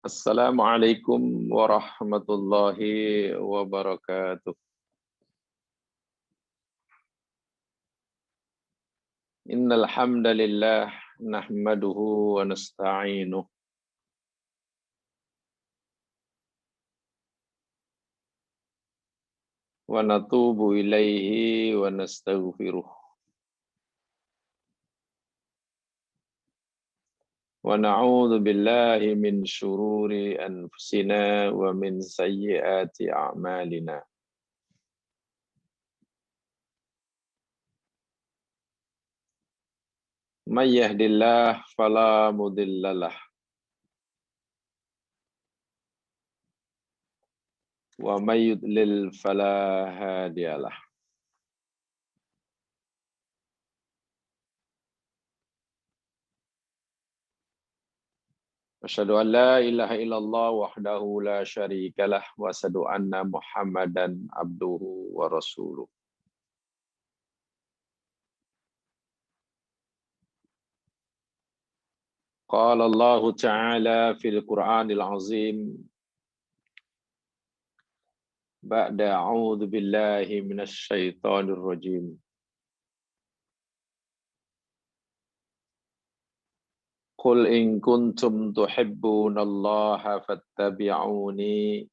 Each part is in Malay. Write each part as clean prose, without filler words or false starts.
Assalamualaikum warahmatullahi wabarakatuh. Innal hamdalillah nahmaduhu wa nasta'inuh wa natubu ilaihi wa nastaghfiruh wa na'udzu billahi min syururi anfusina wa min sayyiati a'malina. May yahdihillahu fala mudhillalah wa may yudlil fala hadiyalah. Asyhadu an la ilaha illallah wahdahu la syarikalah wa asyhadu anna Muhammadan abduhu wa rasuluh. Qala Allah Ta'ala fil Qur'anil Azim ba'da a'udzu billahi minasy syaithanir rajim. Qul in kuntum tuhibbunallaha fattabi'uni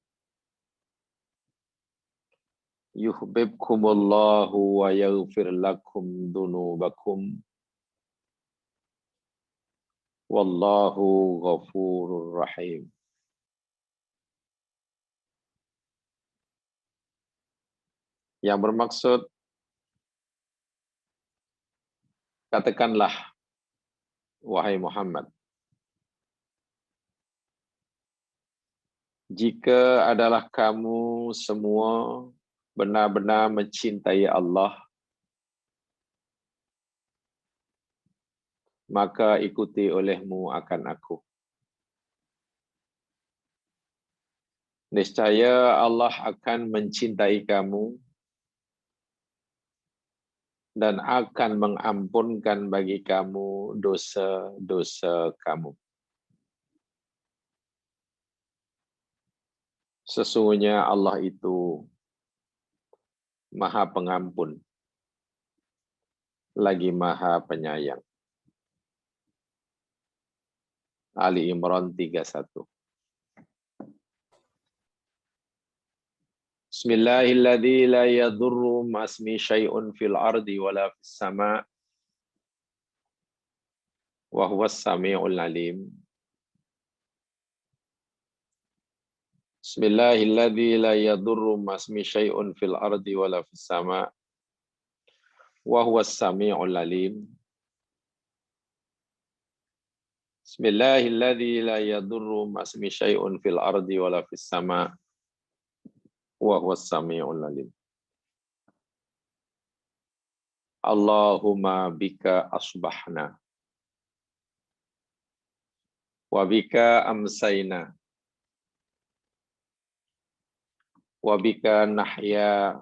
yuhibbukumullahu wa yaghfir lakum dunubakum wallahu ghafurur rahim. Yang bermaksud, katakanlah wahai Muhammad, jika adalah kamu semua benar-benar mencintai Allah, maka ikuti olehmu akan aku. Niscaya Allah akan mencintai kamu dan akan mengampunkan bagi kamu dosa-dosa kamu. Sesungguhnya Allah itu Maha Pengampun, lagi Maha Penyayang. Ali Imran 31. Bismillahilladzi la yadurru ma'asmi syai'un fil ardi wala fis sama' wa huwas sami'ul alim. Bismillahilladzi la yadurru ma'asmi syai'un fil ardi wala fis sama' wa huwas sami'ul alim. Bismillahilladzi la yadurru ma'asmi syai'un fil ardi wala fis sama' wa huwas sami'ul alim. Allahumma bika asbahna wa bika amsayna wa bika nahya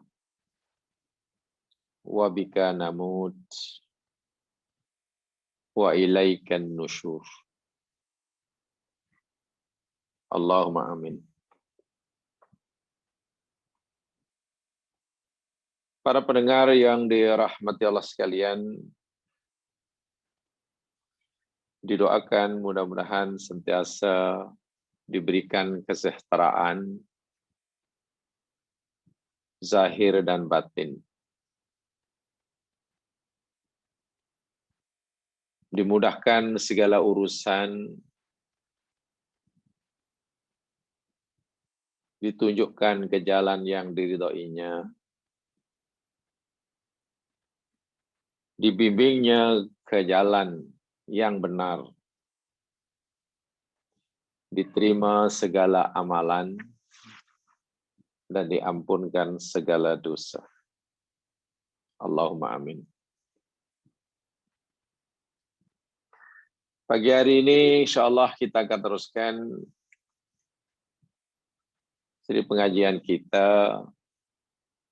wa bika namut wa ilaikan nusyur. Allahumma amin. Para pendengar yang dirahmati Allah sekalian, didoakan mudah-mudahan sentiasa diberikan kesejahteraan zahir dan batin. Dimudahkan segala urusan, ditunjukkan ke jalan yang diridhoinya, dibimbingnya ke jalan yang benar, diterima segala amalan, dan diampunkan segala dosa. Allahumma amin. Pagi hari ini insyaallah kita akan teruskan seri pengajian kita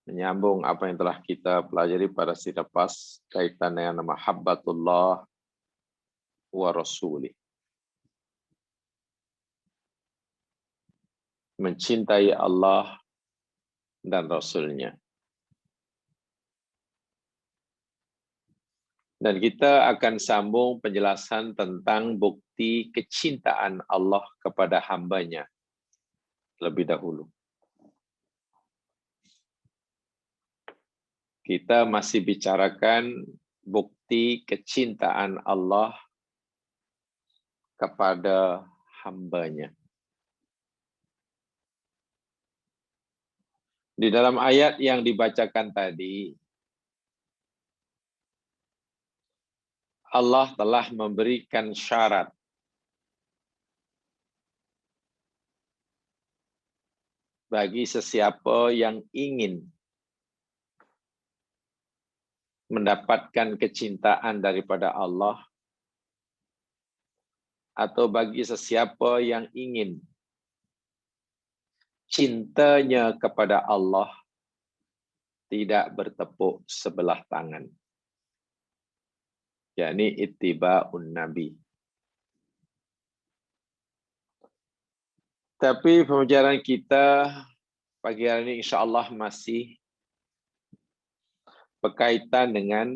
menyambung apa yang telah kita pelajari pada seri lepas kaitan dengan mahabbatullah wa rasuli. mencintai Allah dan Rasul-Nya. Dan kita akan sambung penjelasan tentang bukti kecintaan Allah kepada hamba-Nya lebih dahulu. Kita masih bicarakan bukti kecintaan Allah kepada hamba-Nya. Di dalam ayat yang dibacakan tadi, Allah telah memberikan syarat bagi sesiapa yang ingin mendapatkan kecintaan daripada Allah, atau bagi sesiapa yang ingin cintanya kepada Allah tidak bertepuk sebelah tangan, yakni ittiba'un Nabi. Tapi pembicaraan kita pagi hari ini insya Allah masih berkaitan dengan,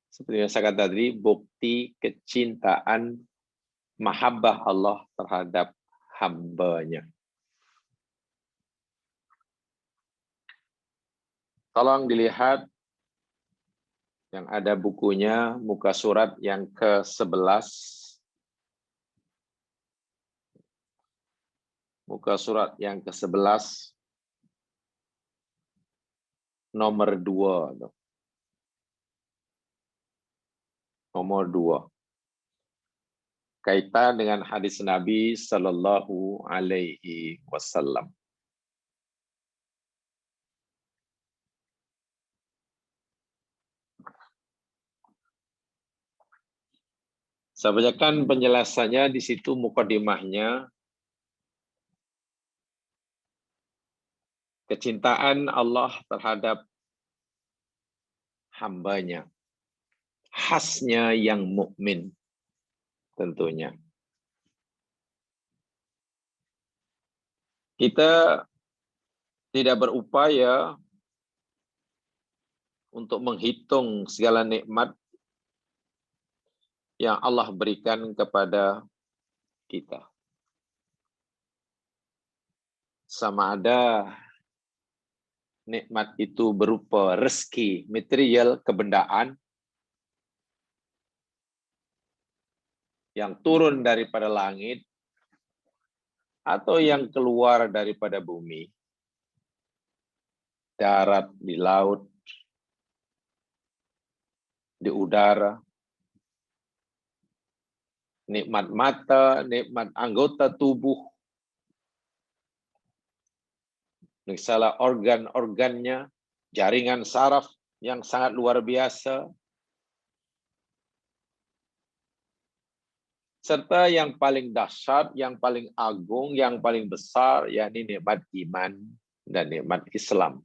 seperti yang saya katakan tadi, bukti kecintaan mahabbah Allah terhadap hamba-Nya. Tolong dilihat yang ada bukunya, muka surat yang ke-11. Muka surat yang ke-11, nomor 2. Nomor 2. Kaitan dengan hadis Nabi Sallallahu Alaihi Wasallam. Saya bacakan penjelasannya di situ, mukadimahnya. Kecintaan Allah terhadap hamba-Nya, khasnya yang mukmin tentunya. Kita tidak berupaya untuk menghitung segala nikmat yang Allah berikan kepada kita. Sama ada nikmat itu berupa rezeki, material, kebendaan yang turun daripada langit atau yang keluar daripada bumi, darat, di laut, di udara, nikmat mata, nikmat anggota tubuh, misalnya organ-organnya, jaringan saraf yang sangat luar biasa, serta yang paling dahsyat, yang paling agung, yang paling besar, yakni nikmat iman dan nikmat Islam.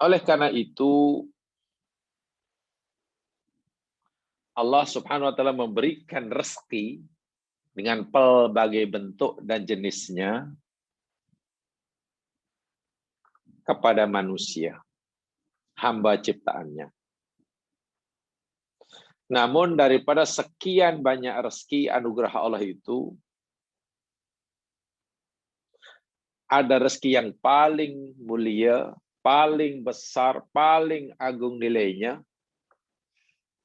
Oleh karena itu, Allah Subhanahu wa Ta'ala memberikan rezeki dengan pelbagai bentuk dan jenisnya kepada manusia, hamba ciptaannya. Namun daripada sekian banyak rezeki anugerah Allah itu, ada rezeki yang paling mulia, paling besar, paling agung nilainya,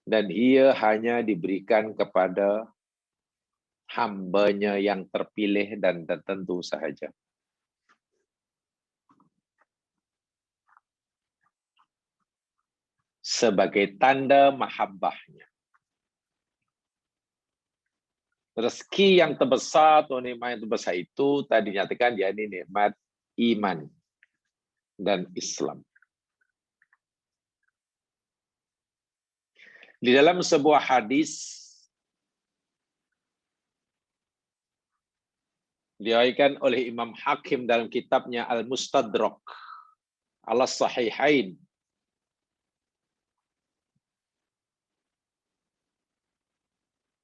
dan ia hanya diberikan kepada hamba-Nya yang terpilih dan tertentu sahaja. Sebagai tanda mahabbahnya. Rezeki yang terbesar atau nikmat yang terbesar itu tadi dinyatakan yakni nikmat iman dan Islam. Di dalam sebuah hadis diriwayatkan oleh Imam Hakim dalam kitabnya Al-Mustadrak ala Sahihain,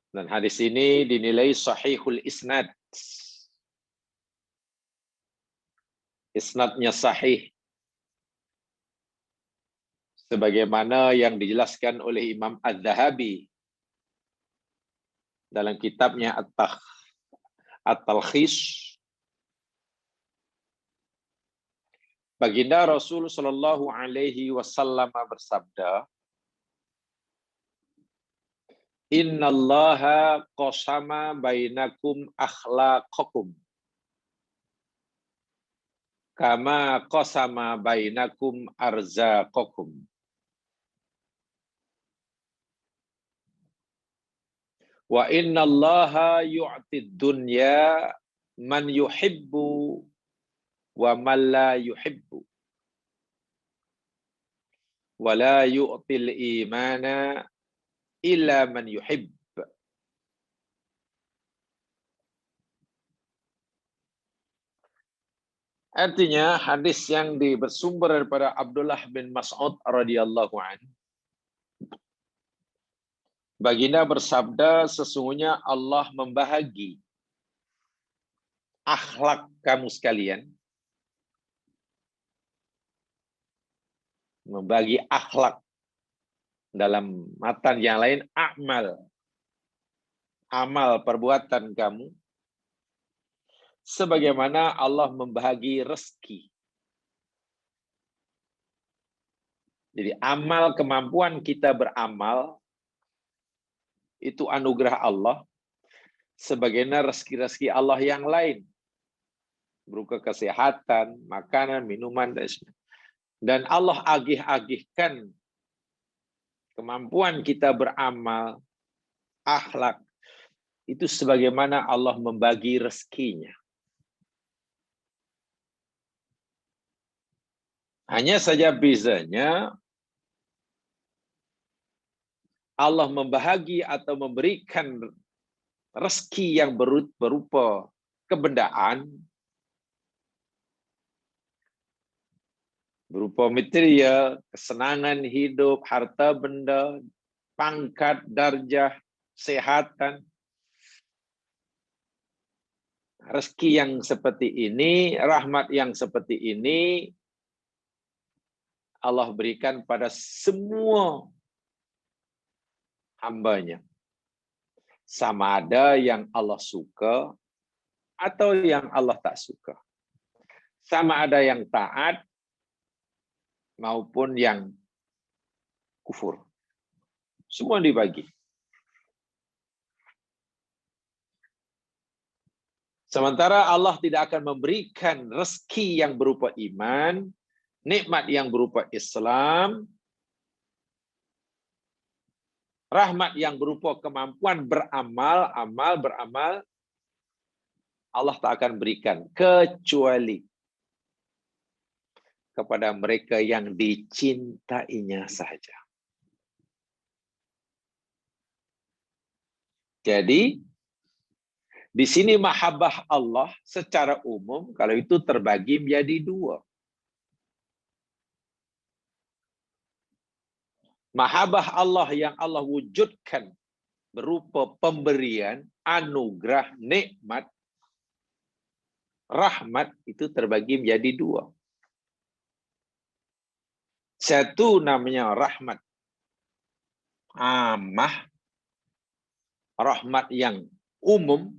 Dan hadis ini dinilai sahihul isnad. Isnadnya sahih. Sebagaimana yang dijelaskan oleh Imam Az-Zahabi dalam kitabnya At-Talkhis. Baginda Rasul Shallallahu Alaihi Wasallam bersabda, Innallaha qasama bainakum akhlaqakum kama qasama bainakum arzaqakum. Wa innallaha yu'tid dunya man yuhibbu wa man la yuhibbu. Wa la yu'til imana illa man yuhibb. Artinya hadis yang bersumber daripada Abdullah bin Mas'ud radhiyallahu anhu. Baginda bersabda, sesungguhnya Allah membahagi akhlak kamu sekalian. Membagi akhlak. Dalam matan yang lain, amal. Amal perbuatan kamu. Sebagaimana Allah membahagi rezeki. Jadi amal, kemampuan kita beramal, itu anugerah Allah. Sebagaimana rezeki-rezeki Allah yang lain. Berupa kesehatan, makanan, minuman, dan Allah agih-agihkan kemampuan kita beramal, akhlak, itu sebagaimana Allah membagi rezekinya. Hanya saja bezanya, Allah membahagi atau memberikan rezeki yang berupa kebendaan, berupa material, kesenangan hidup, harta benda, pangkat, darjah, kesehatan. Rezeki yang seperti ini, rahmat yang seperti ini, Allah berikan pada semua hambanya. Sama ada yang Allah suka atau yang Allah tak suka. Sama ada yang taat maupun yang kufur. Semua dibagi. Sementara Allah tidak akan memberikan rezeki yang berupa iman, nikmat yang berupa Islam, rahmat yang berupa kemampuan beramal, beramal, Allah tak akan berikan kecuali kepada mereka yang dicintainya saja. Jadi, di sini mahabbah Allah secara umum, kalau itu terbagi menjadi dua. Mahabbah Allah yang Allah wujudkan berupa pemberian, anugerah, nikmat, rahmat, itu terbagi menjadi dua. Satu namanya rahmat amah, rahmat yang umum.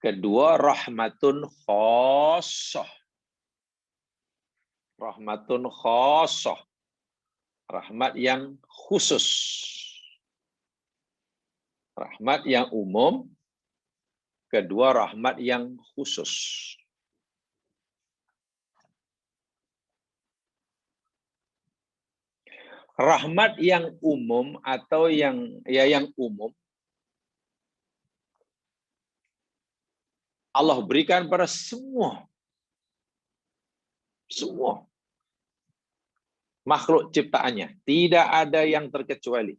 Kedua, rahmatun khosoh. Rahmatun khosoh. Rahmat yang khusus. Rahmat yang umum. Kedua, rahmat yang khusus. Rahmat yang umum atau yang umum Allah berikan pada semua makhluk ciptaannya, tidak ada yang terkecuali.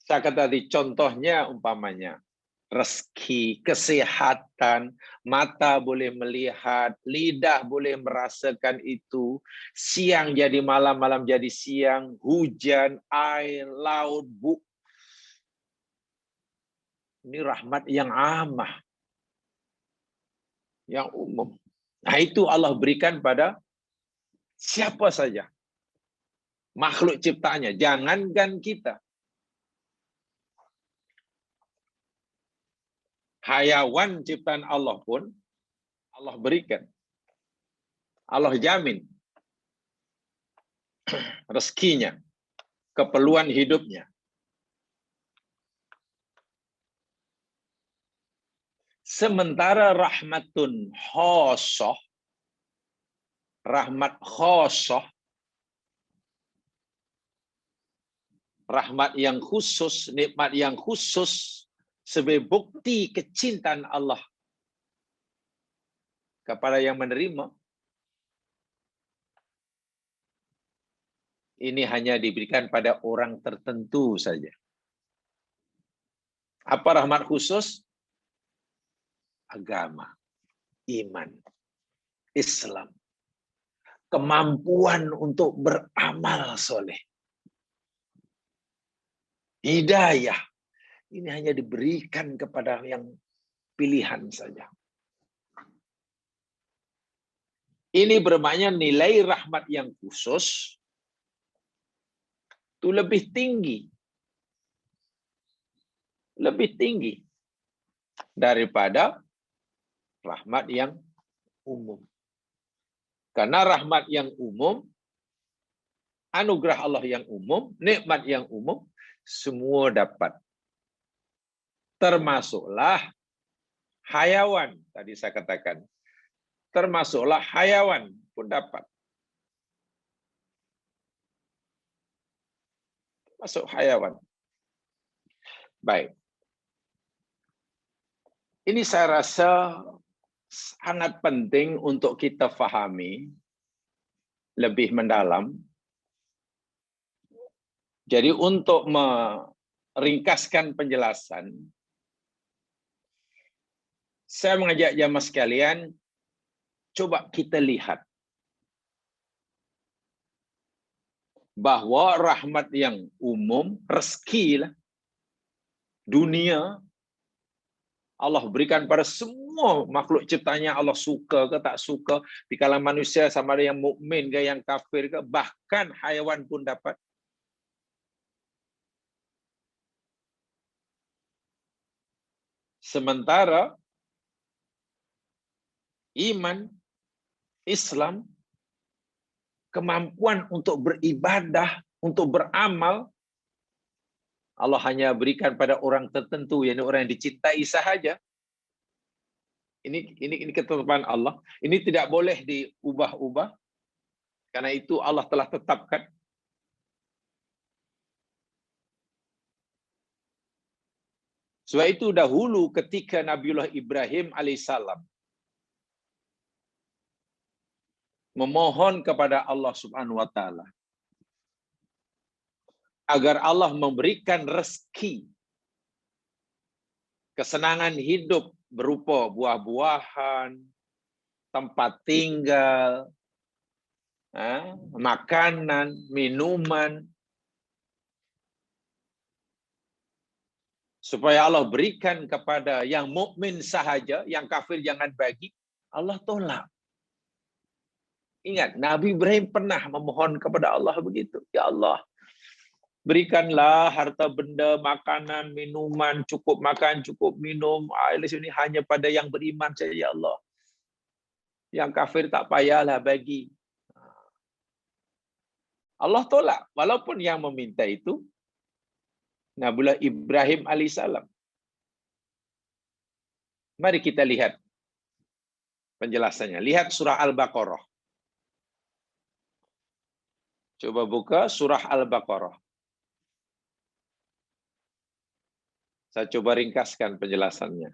Saya kata tadi contohnya umpamanya rezeki, kesehatan, mata boleh melihat, lidah boleh merasakan itu, siang jadi malam, malam jadi siang, hujan, air, laut, ini rahmat yang amah, yang umum. Nah, itu Allah berikan pada siapa saja. Makhluk ciptaannya, jangankan kita. Hayawan ciptaan Allah pun Allah berikan. Allah jamin rezekinya, keperluan hidupnya. Sementara rahmatun khosoh, rahmat khosoh, rahmat yang khusus, nikmat yang khusus, sebagai bukti kecintaan Allah kepada yang menerima, ini hanya diberikan pada orang tertentu saja. Apa rahmat khusus? Agama, iman, Islam, kemampuan untuk beramal soleh, hidayah. Ini hanya diberikan kepada yang pilihan saja. Ini bermakna nilai rahmat yang khusus itu lebih tinggi daripada rahmat yang umum. Karena rahmat yang umum, anugerah Allah yang umum, nikmat yang umum, semua dapat. Termasuklah hayawan, tadi saya katakan. Termasuklah hayawan pun dapat. Masuk hayawan. Baik. Ini saya rasa sangat penting untuk kita fahami lebih mendalam. Jadi untuk meringkaskan penjelasan, saya mengajak jamaah sekalian, coba kita lihat bahwa rahmat yang umum, rezeki lah, dunia, Allah berikan pada semua makhluk ciptanya. Allah suka ke tak suka, di kalangan manusia sama ada yang mukmin ke yang kafir ke, bahkan hayawan pun dapat. Sementara iman, Islam, kemampuan untuk beribadah, untuk beramal, Allah hanya berikan pada orang tertentu, yaitu orang yang dicintai sahaja. Ini ketetapan Allah. Ini tidak boleh diubah-ubah, karena itu Allah telah tetapkan. Sebab itu dahulu ketika Nabiullah Ibrahim alaihissalam memohon kepada Allah Subhanahu wa taala agar Allah memberikan rezeki, kesenangan hidup berupa buah-buahan, tempat tinggal, makanan, minuman, supaya Allah berikan kepada yang mukmin sahaja, yang kafir jangan bagi. Allah tolak. Ingat, Nabi Ibrahim pernah memohon kepada Allah begitu. Ya Allah, berikanlah harta benda, makanan, minuman, cukup makan, cukup minum. Air ini hanya pada yang beriman saja, ya Allah. Yang kafir tak payahlah bagi. Allah tolak. Walaupun yang meminta itu Nabiullah Ibrahim alaihissalam. Mari kita lihat penjelasannya. Lihat surah Al-Baqarah. Coba buka surah Al-Baqarah. Saya coba ringkaskan penjelasannya.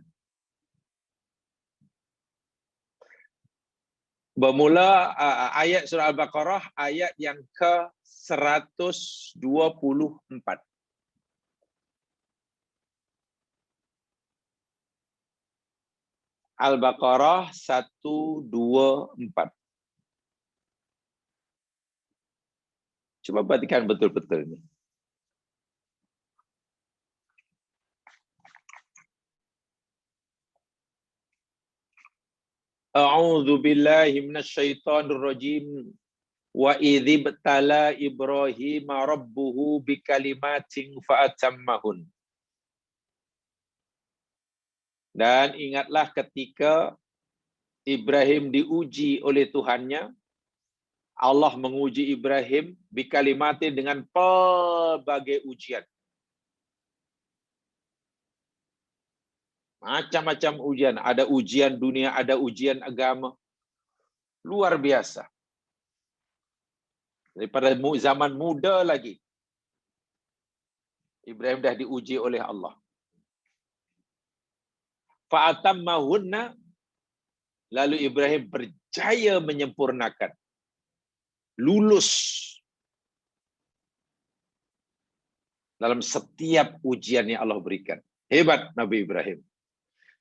Bermula ayat surah Al-Baqarah, ayat yang ke-124. Al-Baqarah 124. Coba perhatikan betul-betul ini. A'udzu billahi minasyaitonir rajim. Wa idzibtala Ibrahim rabbuhu bikalimatin fa'atammahun. Dan ingatlah ketika Ibrahim diuji oleh Tuhannya, Allah menguji Ibrahim bikalimatin dengan pelbagai ujian. Macam-macam ujian, ada ujian dunia, ada ujian agama. Luar biasa. Daripada zaman muda lagi, Ibrahim dah diuji oleh Allah. Fa'atammahunna, lalu Ibrahim berjaya menyempurnakan. Lulus dalam setiap ujian yang Allah berikan. Hebat Nabi Ibrahim.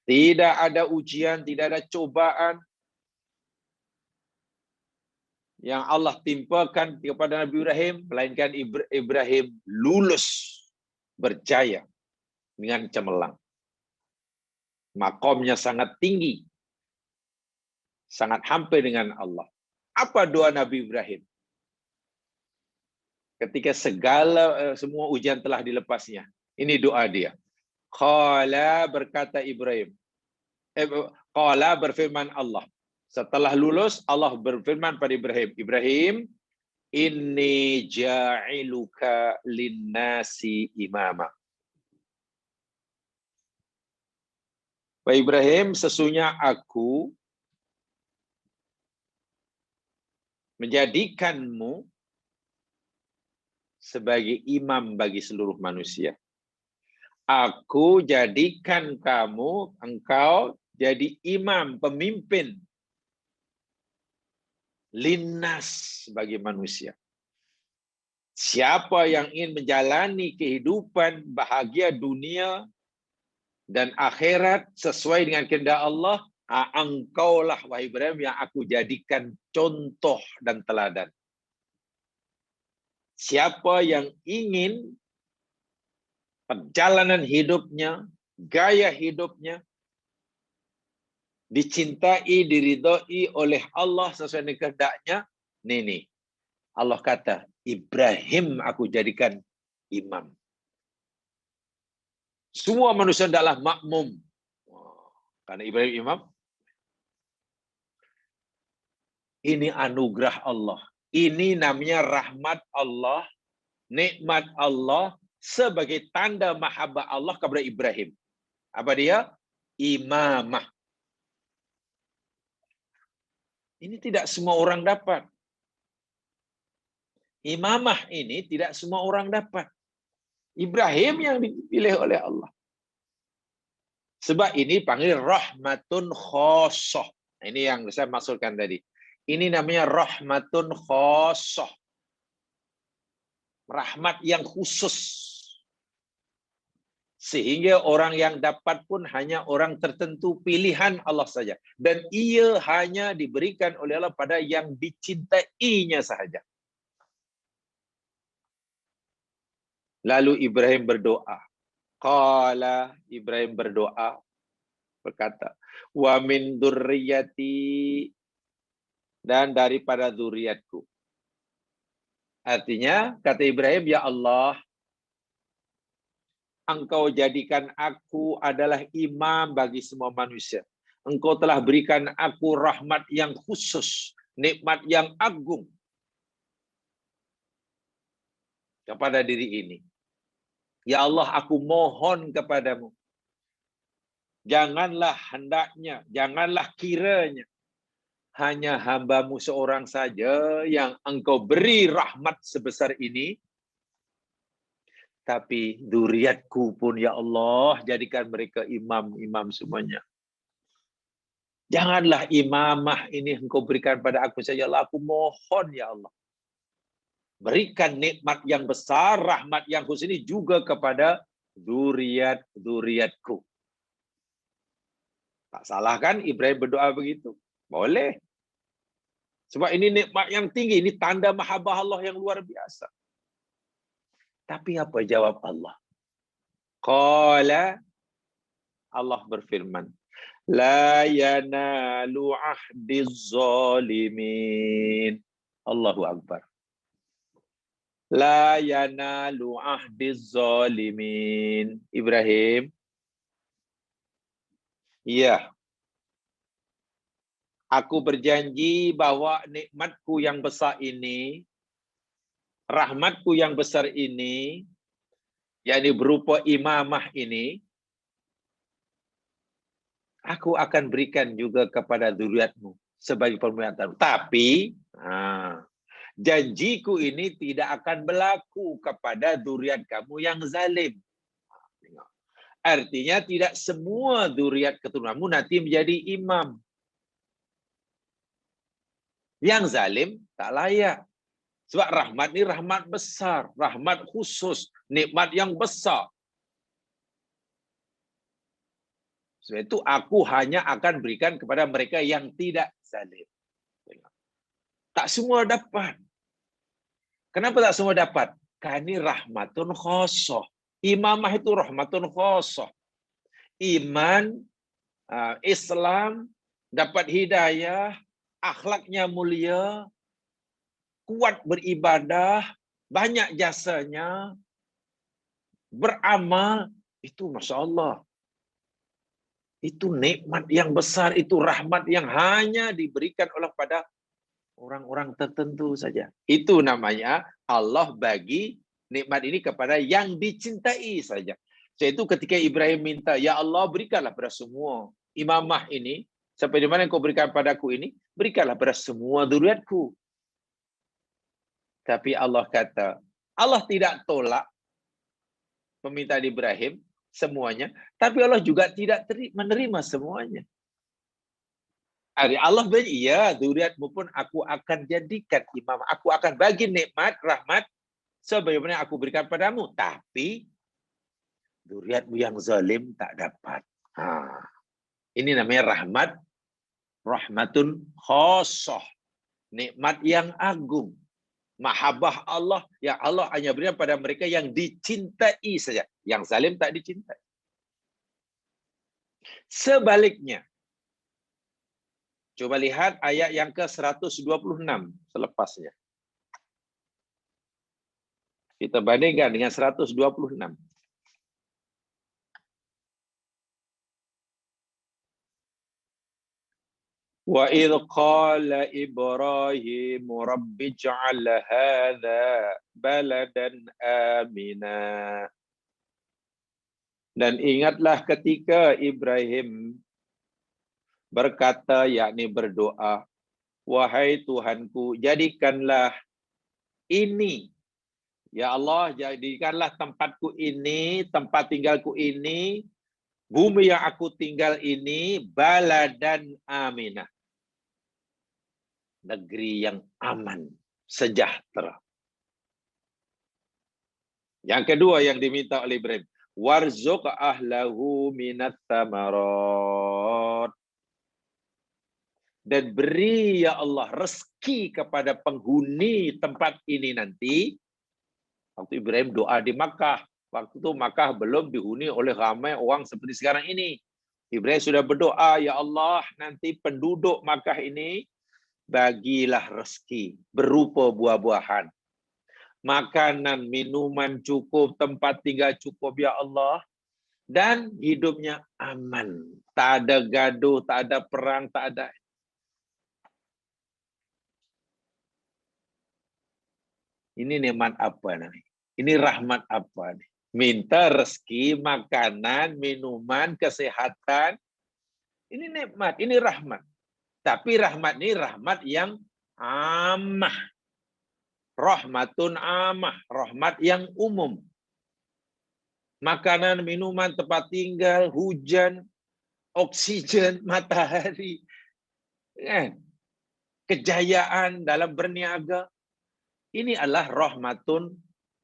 Tidak ada ujian, tidak ada cobaan yang Allah timpakan kepada Nabi Ibrahim, melainkan Ibrahim lulus, berjaya dengan cemerlang. Makomnya sangat tinggi, sangat hampir dengan Allah. Apa doa Nabi Ibrahim? Ketika semua ujian telah dilepasnya. Ini doa dia. Qala, berkata Ibrahim. Qala, berfirman Allah. Setelah lulus, Allah berfirman pada Ibrahim. Ibrahim, inni ja'iluka linnasi imama. Pak Ibrahim, sesungguhnya aku menjadikanmu sebagai imam bagi seluruh manusia. Aku jadikan engkau jadi imam, pemimpin linnas bagi manusia. Siapa yang ingin menjalani kehidupan bahagia dunia dan akhirat sesuai dengan kehendak Allah, engkaulah wahai Ibrahim yang aku jadikan contoh dan teladan. Siapa yang ingin perjalanan hidupnya, gaya hidupnya dicintai, diridhoi oleh Allah sesuai dengan kehendaknya, nih. Allah kata, Ibrahim aku jadikan imam. Semua manusia adalah makmum. Karena Ibrahim imam. Ini anugerah Allah. Ini namanya rahmat Allah, nikmat Allah sebagai tanda mahabbah Allah kepada Ibrahim. Apa dia? Imamah. Ini tidak semua orang dapat. Imamah ini tidak semua orang dapat. Ibrahim yang dipilih oleh Allah. Sebab ini panggil rahmatun khosoh. Ini yang saya maksudkan tadi. Ini namanya rahmatun khosoh. Rahmat yang khusus. Sehingga orang yang dapat pun hanya orang tertentu, pilihan Allah saja. Dan ia hanya diberikan oleh Allah pada yang dicintainya sahaja. Lalu Ibrahim berdoa. Qala, Ibrahim berdoa, berkata, wa min dzurriyyati, dan daripada zuriatku. Artinya, kata Ibrahim, ya Allah, Engkau jadikan aku adalah imam bagi semua manusia. Engkau telah berikan aku rahmat yang khusus, nikmat yang agung kepada diri ini. Ya Allah, aku mohon kepadamu. Janganlah hendaknya, janganlah kiranya hanya hamba-Mu seorang saja yang Engkau beri rahmat sebesar ini. Tapi dzurriatku pun ya Allah, jadikan mereka imam-imam semuanya. Janganlah imamah ini Engkau berikan pada aku saja. Allah, aku mohon ya Allah. Berikan nikmat yang besar, rahmat yang khusus ini juga kepada dzurriatku. Tak salah kan Ibrahim berdoa begitu? Boleh. Sebab ini nikmat yang tinggi, ini tanda mahabbah Allah yang luar biasa. Tapi apa jawab Allah? Qala, Allah berfirman, la yanalu ahdiz zalimin. Allahu Akbar. La yanalu ahdiz zalimin. Ibrahim. Ya. Aku berjanji bahwa nikmatku yang besar ini, rahmatku yang besar ini, yakni berupa imamah ini, aku akan berikan juga kepada zuriatmu sebagai permintaan. Tapi, janjiku ini tidak akan berlaku kepada zuriat kamu yang zalim. Artinya tidak semua zuriat keturunanmu nanti menjadi imam. Yang zalim tak layak. Sebab rahmat ni rahmat besar, rahmat khusus, nikmat yang besar. Sebab itu aku hanya akan berikan kepada mereka yang tidak zalim. Tak semua dapat. Kenapa tak semua dapat? Karena ini rahmatun khosoh. Imamah itu rahmatun khosoh. Iman, Islam, dapat hidayah, akhlaknya mulia, kuat beribadah, banyak jasanya, beramal, itu Masya Allah. Itu nikmat yang besar, itu rahmat yang hanya diberikan oleh pada orang-orang tertentu saja. Itu namanya Allah bagi nikmat ini kepada yang dicintai saja. Yaitu ketika Ibrahim minta, ya Allah berikanlah pada semua imamah ini, sampai di mana kau berikan padaku ini, berikanlah pada semua zuriatku. Tapi Allah kata, Allah tidak tolak permintaan Ibrahim semuanya, tapi Allah juga tidak menerima semuanya. Allah berkata, iya, zuriatmu pun aku akan jadikan imam. Aku akan bagi nikmat, rahmat, sebagaimana aku berikan padamu. Tapi, zuriatmu yang zalim tak dapat. Ini namanya rahmat, rahmatun khosoh. Nikmat yang agung. Mahabbah Allah, yang Allah hanya berikan pada mereka yang dicintai saja. Yang zalim tak dicintai. Sebaliknya, coba lihat ayat yang ke-126 selepasnya. Kita bandingkan dengan 126. Wa idh qala Ibrahim rabbi ij'al hadha baladan amina. Dan ingatlah ketika Ibrahim berkata, yakni berdoa, wahai Tuhanku, jadikanlah ini, ya Allah, jadikanlah tempatku ini, tempat tinggalku ini, bumi yang aku tinggal ini, baladan aminah. Negeri yang aman, sejahtera. Yang kedua yang diminta oleh Ibrahim, warzuq ahlahu minat thamarat. Dan beri ya Allah rezeki kepada penghuni tempat ini nanti. Waktu Ibrahim doa di Makkah. Waktu itu Makkah belum dihuni oleh ramai orang seperti sekarang ini. Ibrahim sudah berdoa, ya Allah nanti penduduk Makkah ini bagilah rezeki berupa buah-buahan. Makanan, minuman cukup, tempat tinggal cukup ya Allah. Dan hidupnya aman. Tak ada gaduh, tak ada perang, tak ada. Ini nikmat apa nih? Ini rahmat apa nih? Minta rezeki, makanan, minuman, kesehatan. Ini nikmat, ini rahmat. Tapi rahmat ini rahmat yang amah. Rahmatun amah, rahmat yang umum. Makanan, minuman, tempat tinggal, hujan, oksigen, matahari, kejayaan dalam berniaga. Ini adalah rahmatun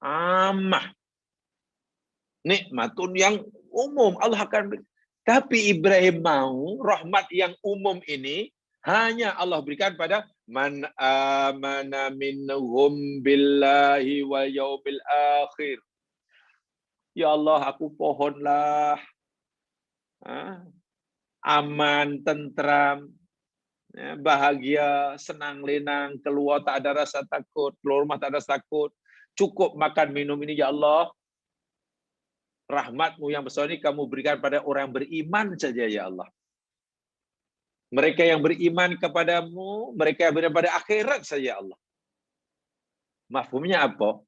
amah. Nikmatun yang umum. Allah akan beri. Tapi Ibrahim mau rahmat yang umum ini hanya Allah berikan pada man amana minhum billahi wal yaumil akhir. Ya Allah, aku pohonlah aman, tentram, bahagia, senang lenang, keluar tak ada rasa takut, keluar rumah tak ada rasa takut, cukup makan minum ini ya Allah. Rahmatmu yang besar ini kamu berikan pada orang beriman saja ya Allah. Mereka yang beriman kepadamu, mereka yang beriman pada akhirat saja Allah. Mafhumnya apa?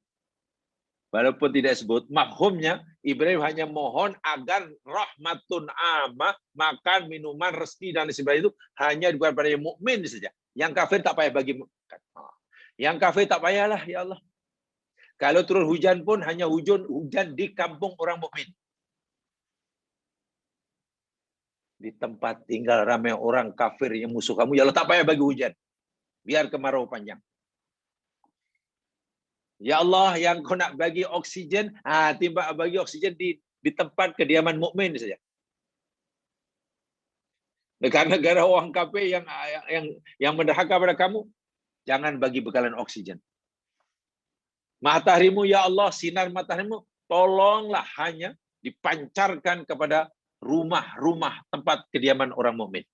Walaupun tidak sebut, mafhumnya Ibrahim hanya mohon agar rahmatun amah, makan, minuman, rezeki dan sebagainya itu hanya diberikan pada yang mukmin saja. Yang kafir tak payah bagi. Yang kafir tak payahlah ya Allah. Kalau turun hujan pun hanya hujan di kampung orang mukmin. Di tempat tinggal ramai orang kafir yang musuh kamu, ya Allah tak payah bagi hujan. Biar kemarau panjang. Ya Allah, yang kau nak bagi oksigen, tiba bagi oksigen di tempat kediaman mukmin saja. Negara-negara orang kafir yang menderhaka pada kamu, jangan bagi bekalan oksigen. Mataharimu ya Allah, sinar mataharimu tolonglah hanya dipancarkan kepada rumah-rumah tempat kediaman orang mukmin.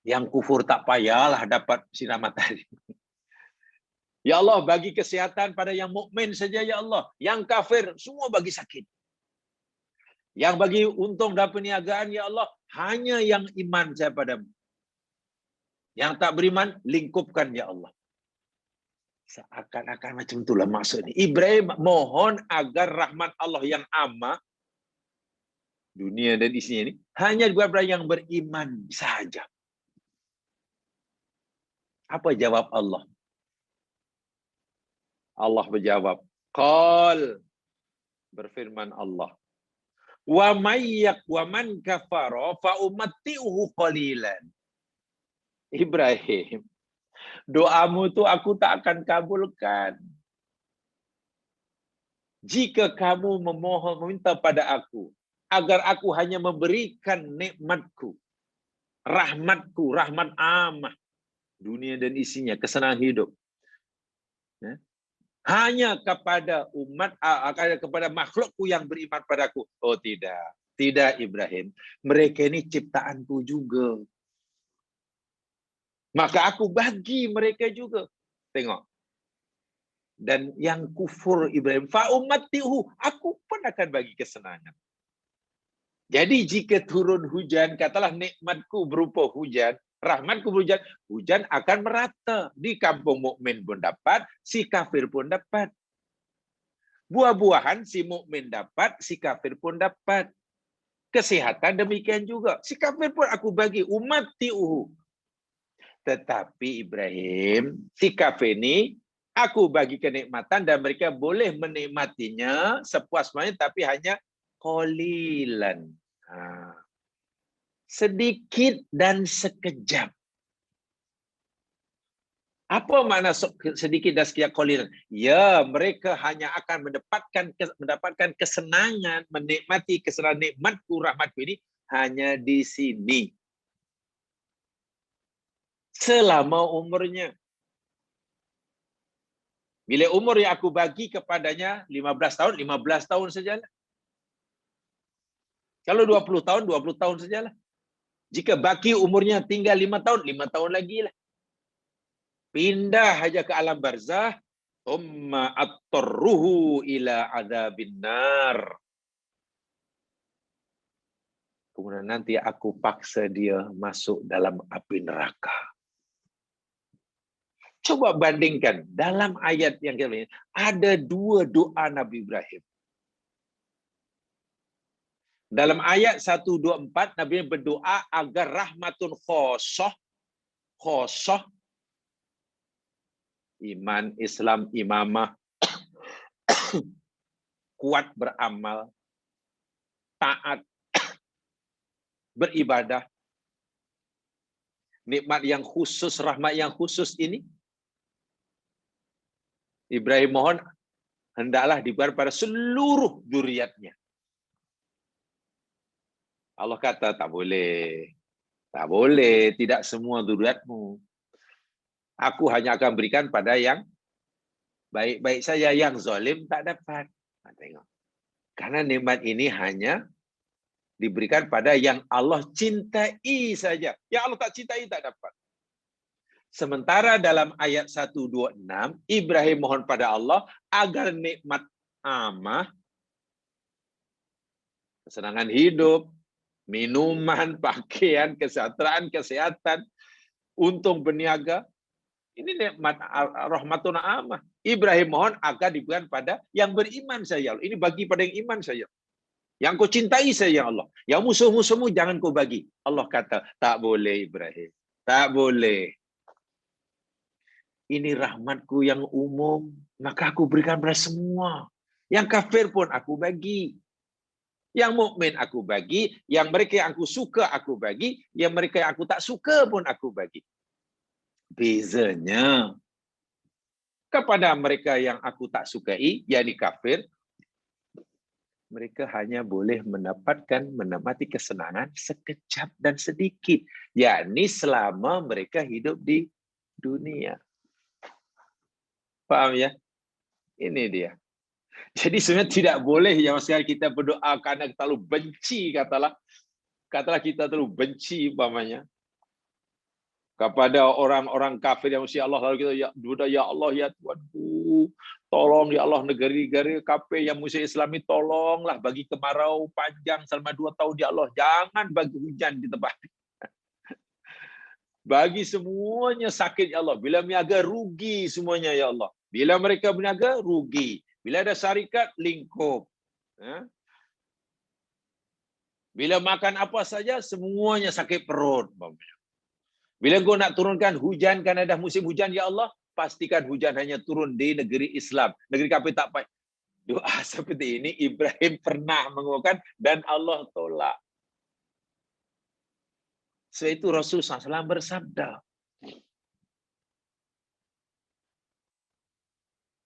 Yang kufur tak payahlah dapat sinar matahari. Ya Allah, bagi kesehatan pada yang mukmin saja ya Allah. Yang kafir semua bagi sakit. Yang bagi untung dan perniagaan ya Allah, hanya yang iman saya padamu. Yang tak beriman, lingkupkan ya Allah. Seakan-akan macam itulah maksudnya. Ibrahim mohon agar rahmat Allah yang amma, dunia dan isinya ini, hanya kepada yang beriman saja. Apa jawab Allah? Allah berjawab, qal, berfirman Allah, wa man kafara fa umatti'uhu qalilan. Ibrahim, doamu itu aku tak akan kabulkan. Jika kamu memohon meminta pada aku agar aku hanya memberikan nikmatku, rahmatku, rahmat amah, dunia dan isinya, kesenangan hidup. Hanya kepada umat, kepada makhlukku yang beriman padaku. Oh tidak, tidak Ibrahim. Mereka ini ciptaanku juga. Maka aku bagi mereka juga. Tengok. Dan yang kufur Ibrahim, fa ummatihu, aku pun akan bagi kesenangan. Jadi jika turun hujan, katalah nikmatku berupa hujan, rahmatku berhujan, hujan akan merata. Di kampung mukmin pun dapat, si kafir pun dapat. Buah-buahan si mukmin dapat, si kafir pun dapat. Kesehatan demikian juga. Si kafir pun aku bagi, ummatihu. Tetapi Ibrahim, si kafir ini, aku bagi kenikmatan dan mereka boleh menikmatinya sepuas-puasnya, tapi hanya qalilan. Sedikit dan sekejap. Apa makna sedikit dan sekejap qalilan? Ya, mereka hanya akan mendapatkan kesenangan, menikmati kesenangan nikmatku, rahmatku ini hanya di sini. Selama umurnya. Bila umur yang aku bagi kepadanya 15 tahun, 15 tahun sajalah. Kalau 20 tahun, 20 tahun sajalah. Jika baki umurnya tinggal 5 tahun, 5 tahun lagi lah. Pindah aja ke alam barzah, umma attarruhu ila adzabin nar. Kemudian nanti aku paksa dia masuk dalam api neraka. Coba bandingkan, dalam ayat yang kita lihat, ada dua doa Nabi Ibrahim. Dalam ayat 124, Nabi berdoa agar rahmatun khosoh, iman, Islam, imamah, kuat beramal, taat, beribadah, nikmat yang khusus, rahmat yang khusus ini, Ibrahim mohon hendaklah diberikan pada seluruh zuriatnya. Allah kata tak boleh. Tak boleh, tidak semua zuriatmu. Aku hanya akan berikan pada yang baik-baik saja, yang zalim tak dapat. Nah, tengok. Karena nikmat ini hanya diberikan pada yang Allah cintai saja. Yang Allah tak cintai tak dapat. Sementara dalam ayat 126, Ibrahim mohon pada Allah agar nikmat amah, kesenangan hidup, minuman, pakaian, kesejahteraan, kesehatan, untung berniaga, ini nikmat rahmatun amah. Ibrahim mohon agar diberikan pada yang beriman saja. Ini bagi pada yang iman saja. Yang kau cintai saja Allah. Yang musuh-musuhmu jangan kau bagi. Allah kata, tak boleh Ibrahim. Tak boleh. Ini rahmatku yang umum, maka aku berikan pada semua. Yang kafir pun aku bagi. Yang mukmin aku bagi, yang mereka yang aku suka aku bagi, yang mereka yang aku tak suka pun aku bagi. Bezanya, kepada mereka yang aku tak sukai, yakni kafir, mereka hanya boleh menikmati kesenangan sekejap dan sedikit, yakni selama mereka hidup di dunia. Paham ya? Ini dia. Jadi sebenarnya tidak boleh yang sekali kita berdoa karena terlalu benci, katalah kita terlalu benci umpamanya kepada orang-orang kafir yang usia Allah, lalu kita ya Allah ya Tuhanku, tolong ya Allah negeri-negeri kafir yang musuh Islam ini, tolonglah bagi kemarau panjang selama 2 tahun ya Allah, jangan bagi hujan di tempat. Bagi semuanya sakit ya Allah, bila berniaga rugi semuanya ya Allah, bila mereka berniaga rugi, bila ada syarikat lingkup, bila makan apa saja semuanya sakit perut. Bila kau nak turunkan hujan karena dah musim hujan ya Allah, pastikan hujan hanya turun di negeri Islam. Negeri kafir tak payah. Doa seperti ini Ibrahim pernah mengucapkan dan Allah tolak. Sebab itu Rasulullah SAW bersabda,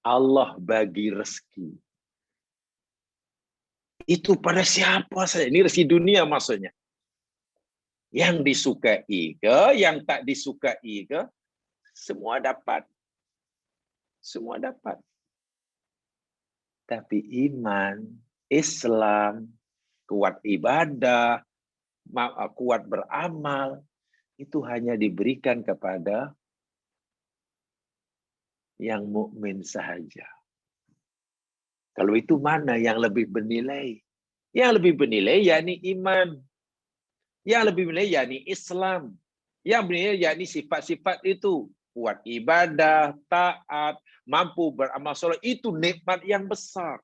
Allah bagi rezeki itu pada siapa saja. Ini rezeki dunia maksudnya. Yang disukai ke, yang tak disukai ke, semua dapat. Semua dapat. Tapi iman, Islam, kuat ibadah, kuat beramal, itu hanya diberikan kepada yang mukmin sahaja. Kalau itu mana yang lebih bernilai? Yang lebih bernilai yakni iman. Yang lebih bernilai yakni Islam. Yang bernilai yakni sifat-sifat itu. Kuat ibadah, taat, mampu beramal soleh. Itu nikmat yang besar.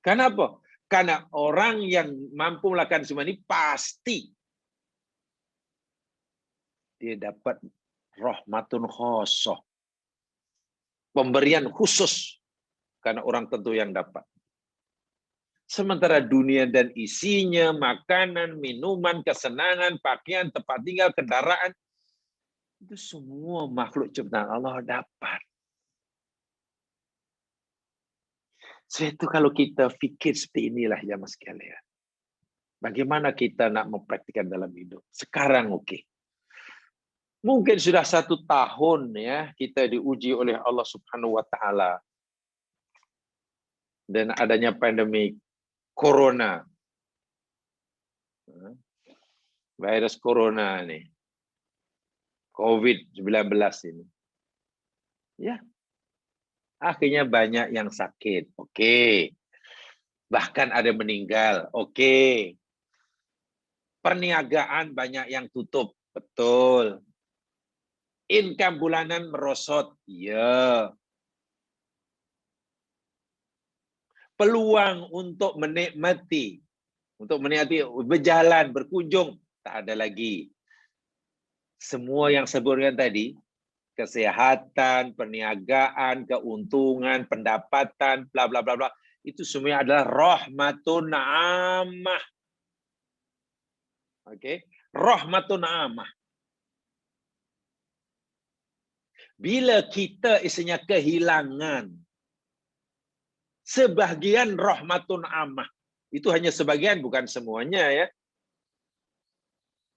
Kenapa? Karena orang yang mampu melakukan semua ini pasti dia dapat rahmatun khosoh. Pemberian khusus. Karena orang tentu yang dapat. Sementara dunia dan isinya, makanan, minuman, kesenangan, pakaian, tempat tinggal, kendaraan, itu semua makhluk ciptaan Allah dapat. Itu kalau kita fikir seperti inilah ya mas sekalian. Bagaimana kita nak mempraktikkan dalam hidup? Sekarang oke. Mungkin sudah 1 tahun ya kita diuji oleh Allah Subhanahu Wa Taala dan adanya pandemi corona, virus corona nih, COVID-19 ini, ya akhirnya banyak yang sakit, oke. Bahkan ada meninggal, oke. Perniagaan banyak yang tutup, betul. Income bulanan merosot, ya. Peluang untuk menikmati berjalan, berkunjung, tak ada lagi. Semua yang sebutkan tadi, kesehatan, perniagaan, keuntungan, pendapatan, bla bla bla bla, itu semuanya adalah rahmatun ammah. Oke, rahmatun ammah. Bila kita isinya kehilangan sebahagian rahmatun ammah, Itu hanya sebagian, bukan semuanya ya.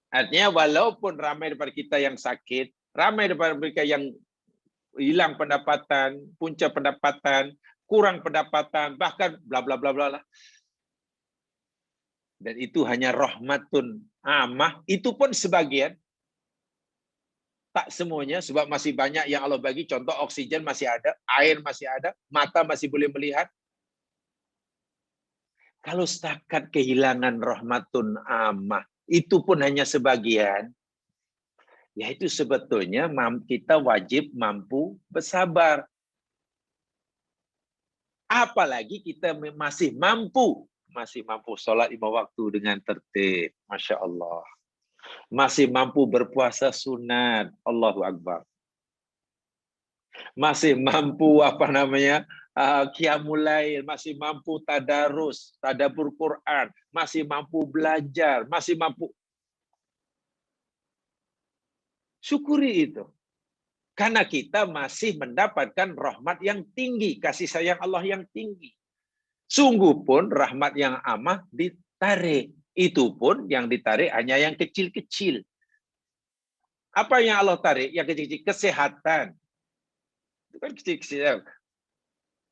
Artinya walaupun ramai daripada kita yang sakit, ramai daripada mereka yang hilang pendapatan, punca pendapatan, kurang pendapatan, bahkan bla bla bla bla lah. Dan itu hanya rahmatun amah, itu pun sebagian. Tak semuanya, sebab masih banyak yang Allah bagi. Contoh, oksigen masih ada, air masih ada, mata masih boleh melihat. Kalau setakat kehilangan rahmatun amah, itu pun hanya sebagian, ya itu sebetulnya kita wajib mampu bersabar. Apalagi kita masih mampu sholat 5 waktu dengan tertib. Masya Allah. Masih mampu berpuasa sunat. Allahu Akbar. Masih mampu qiyamul lail, masih mampu tadarus, tadabbur Quran, masih mampu belajar, masih mampu. Syukuri itu. Karena kita masih mendapatkan rahmat yang tinggi, kasih sayang Allah yang tinggi. Sungguh pun rahmat yang amah ditarik. Itu pun yang ditarik hanya yang kecil-kecil. Apa yang Allah tarik? Yang kecil-kecil, kesehatan. Itu kan kecil-kecil.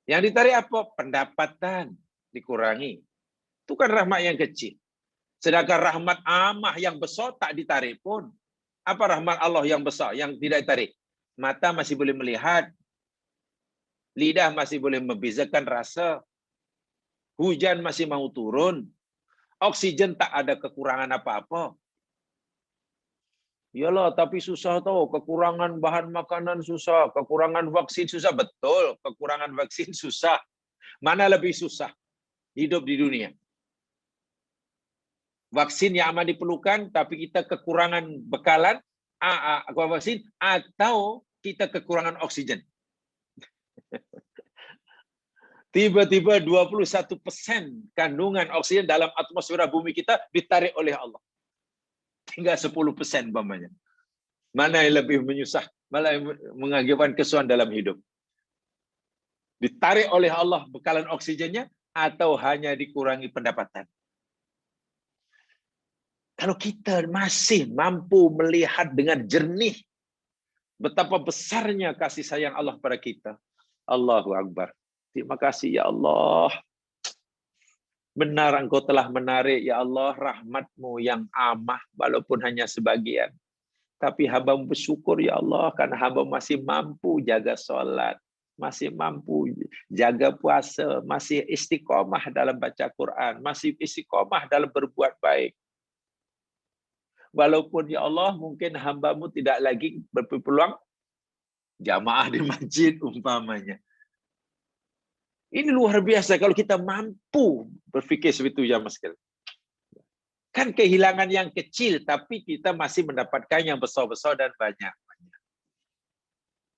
Yang ditarik apa? Pendapatan dikurangi. Itu kan rahmat yang kecil. Sedangkan rahmat amah yang besar tak ditarik pun. Apa rahmat Allah yang besar yang tidak ditarik? Mata masih boleh melihat. Lidah masih boleh membezakan rasa. Hujan masih mau turun. Oksigen tak ada kekurangan apa-apa. Iyalah, tapi susah tau. Kekurangan bahan makanan susah. Kekurangan vaksin susah. Betul, kekurangan vaksin susah. Mana lebih susah hidup di dunia? Vaksin yang amat diperlukan, tapi kita kekurangan bekalan vaksin, atau kita kekurangan oksigen. Tiba-tiba 21% kandungan oksigen dalam atmosfer bumi kita ditarik oleh Allah. Tinggal 10% umpamanya. Mana yang lebih menyusah, mana yang mengakibatkan kesusahan dalam hidup? Ditarik oleh Allah bekalan oksigennya, atau hanya dikurangi pendapatan? Kalau kita masih mampu melihat dengan jernih betapa besarnya kasih sayang Allah pada kita. Allahu Akbar. Terima kasih ya Allah. Benar Engkau telah menarik ya Allah rahmat-Mu yang amah walaupun hanya sebagian. Tapi hamba bersyukur ya Allah karena hamba masih mampu jaga sholat, masih mampu jaga puasa, masih istiqomah dalam baca Quran, masih istiqomah dalam berbuat baik. Walaupun ya Allah mungkin hamba-Mu tidak lagi berpeluang jamaah di masjid umpamanya. Ini luar biasa kalau kita mampu berfikir seperti itu ya Mas. Kan kehilangan yang kecil tapi kita masih mendapatkan yang besar-besar dan banyak.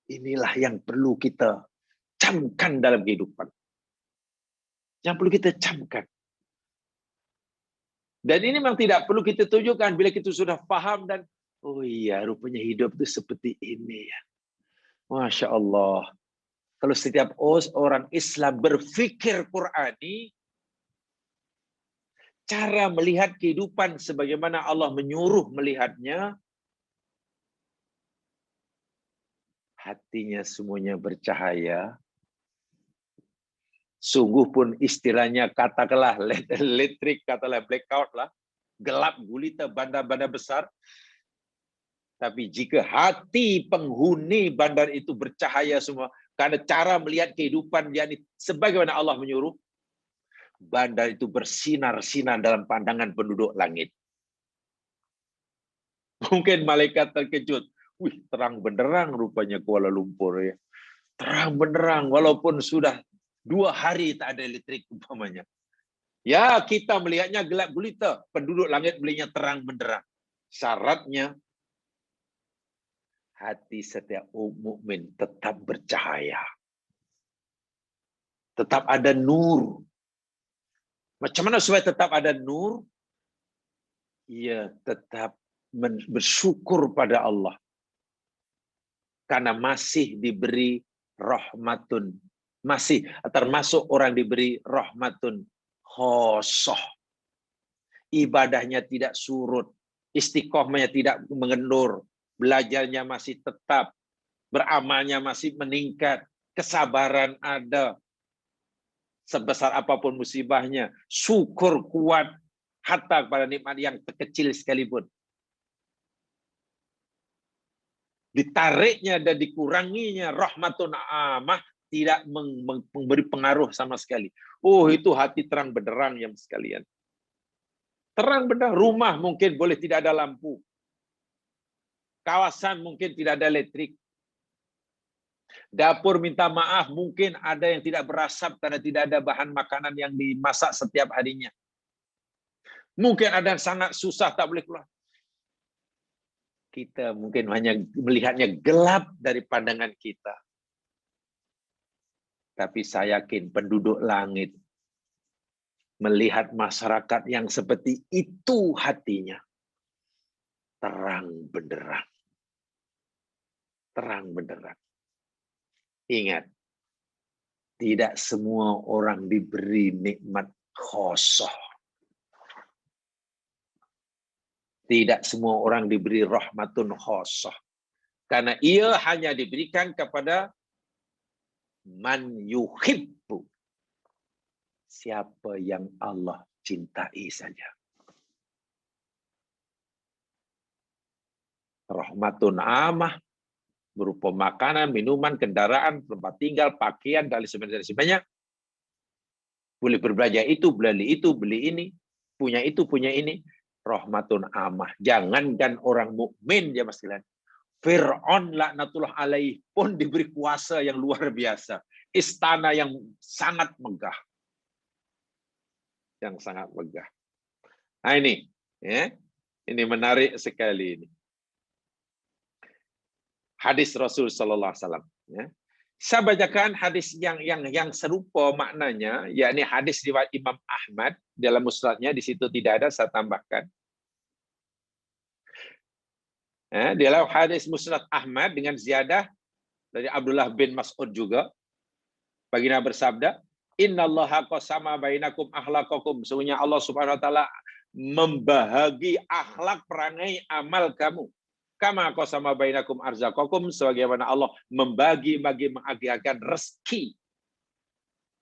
Inilah yang perlu kita camkan dalam kehidupan. Yang perlu kita camkan. Dan ini memang tidak perlu kita tunjukkan bila kita sudah paham dan oh iya rupanya hidup itu seperti ini ya. Masya Allah. Kalau setiap orang Islam berfikir Qurani, cara melihat kehidupan sebagaimana Allah menyuruh melihatnya, hatinya semuanya bercahaya. Sungguh pun istilahnya katakanlah listrik, katakanlah blackout lah, gelap gulita bandar-bandar besar. Tapi jika hati penghuni bandar itu bercahaya semua, karena cara melihat kehidupan yakni sebagaimana Allah menyuruh, bandar itu bersinar-sinar dalam pandangan penduduk langit. Mungkin malaikat terkejut. Wih, terang benderang rupanya Kuala Lumpur ya. Terang benderang walaupun sudah 2 hari tak ada listrik umpamanya. Ya, kita melihatnya gelap gulita, penduduk langit melihatnya terang benderang. Syaratnya hati setiap mukmin tetap bercahaya. Tetap ada nur. Macam mana supaya tetap ada nur? Ya, tetap bersyukur pada Allah. Karena masih diberi rahmatun. Masih termasuk orang diberi rahmatun khosoh. Ibadahnya tidak surut, istiqomahnya tidak mengendur, belajarnya masih tetap, beramalnya masih meningkat, kesabaran ada, sebesar apapun musibahnya, syukur kuat, hatta pada nikmat yang terkecil sekalipun. Ditariknya dan dikuranginya rahmatun amah, tidak memberi pengaruh sama sekali. Oh, itu hati terang benderang yang sekalian. Terang benderang, rumah mungkin boleh tidak ada lampu. Kawasan mungkin tidak ada listrik. Dapur minta maaf, mungkin ada yang tidak berasap karena tidak ada bahan makanan yang dimasak setiap harinya. Mungkin ada yang sangat susah, tak boleh keluar. Kita mungkin hanya melihatnya gelap dari pandangan kita. Tapi saya yakin penduduk langit melihat masyarakat yang seperti itu hatinya. Terang benderang. Terang benderang. Ingat, tidak semua orang diberi nikmat khosoh. Tidak semua orang diberi rahmatun khosoh. Karena ia hanya diberikan kepada man yuhibbu. Siapa yang Allah cintai saja. Rahmatun amah berupa makanan, minuman, kendaraan, tempat tinggal, pakaian, dan sebagainya. Boleh berbelanja itu, beli ini, punya itu, punya ini. Rahmatun amah. Jangankan orang mukmin ya Mas Gilan. Fir'aun laknatullah alaih pun diberi kuasa yang luar biasa. Istana yang sangat megah. Yang sangat megah. Nah ini, ya, ini menarik sekali ini. Hadis Rasul Sallallahu Alaihi Wasallam. Ya. Saya bacakan hadis yang serupa maknanya, yakni hadis riwayat Imam Ahmad dalam musnadnya, di situ tidak ada, saya tambahkan. Ya, dalam hadis musnad Ahmad dengan ziyadah dari Abdullah bin Mas'ud juga, baginda bersabda, Innallaha qasama bainakum akhlaqakum. Sesungguhnya Allah Subhanahu wa taala membahagi akhlak, perangai, amal kamu. Kama qasama bainakum arzaqakum, sebagaimana Allah mengagiakan rezeki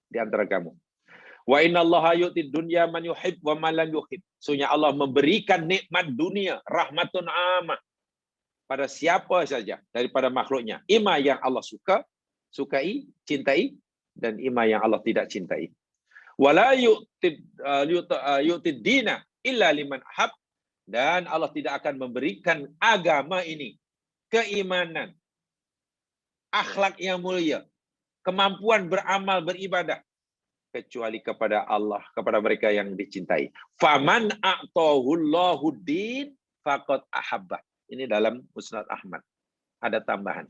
di antara kamu. Wa innallaha yu'tid dunya man yuhib wa man lam yuhib. Sesungguhnya Allah memberikan nikmat dunia, rahmatun amah, pada siapa saja daripada makhluknya. Ima yang Allah sukai, cintai, dan ima yang Allah tidak cintai. Wala yu'tid dina illa liman ahab. Dan Allah tidak akan memberikan agama ini, keimanan, akhlak yang mulia, kemampuan beramal, beribadah, kecuali kepada Allah, kepada mereka yang dicintai. Faman a'tahullahu din faqad ahabbah. Ini dalam Musnad Ahmad. Ada tambahan.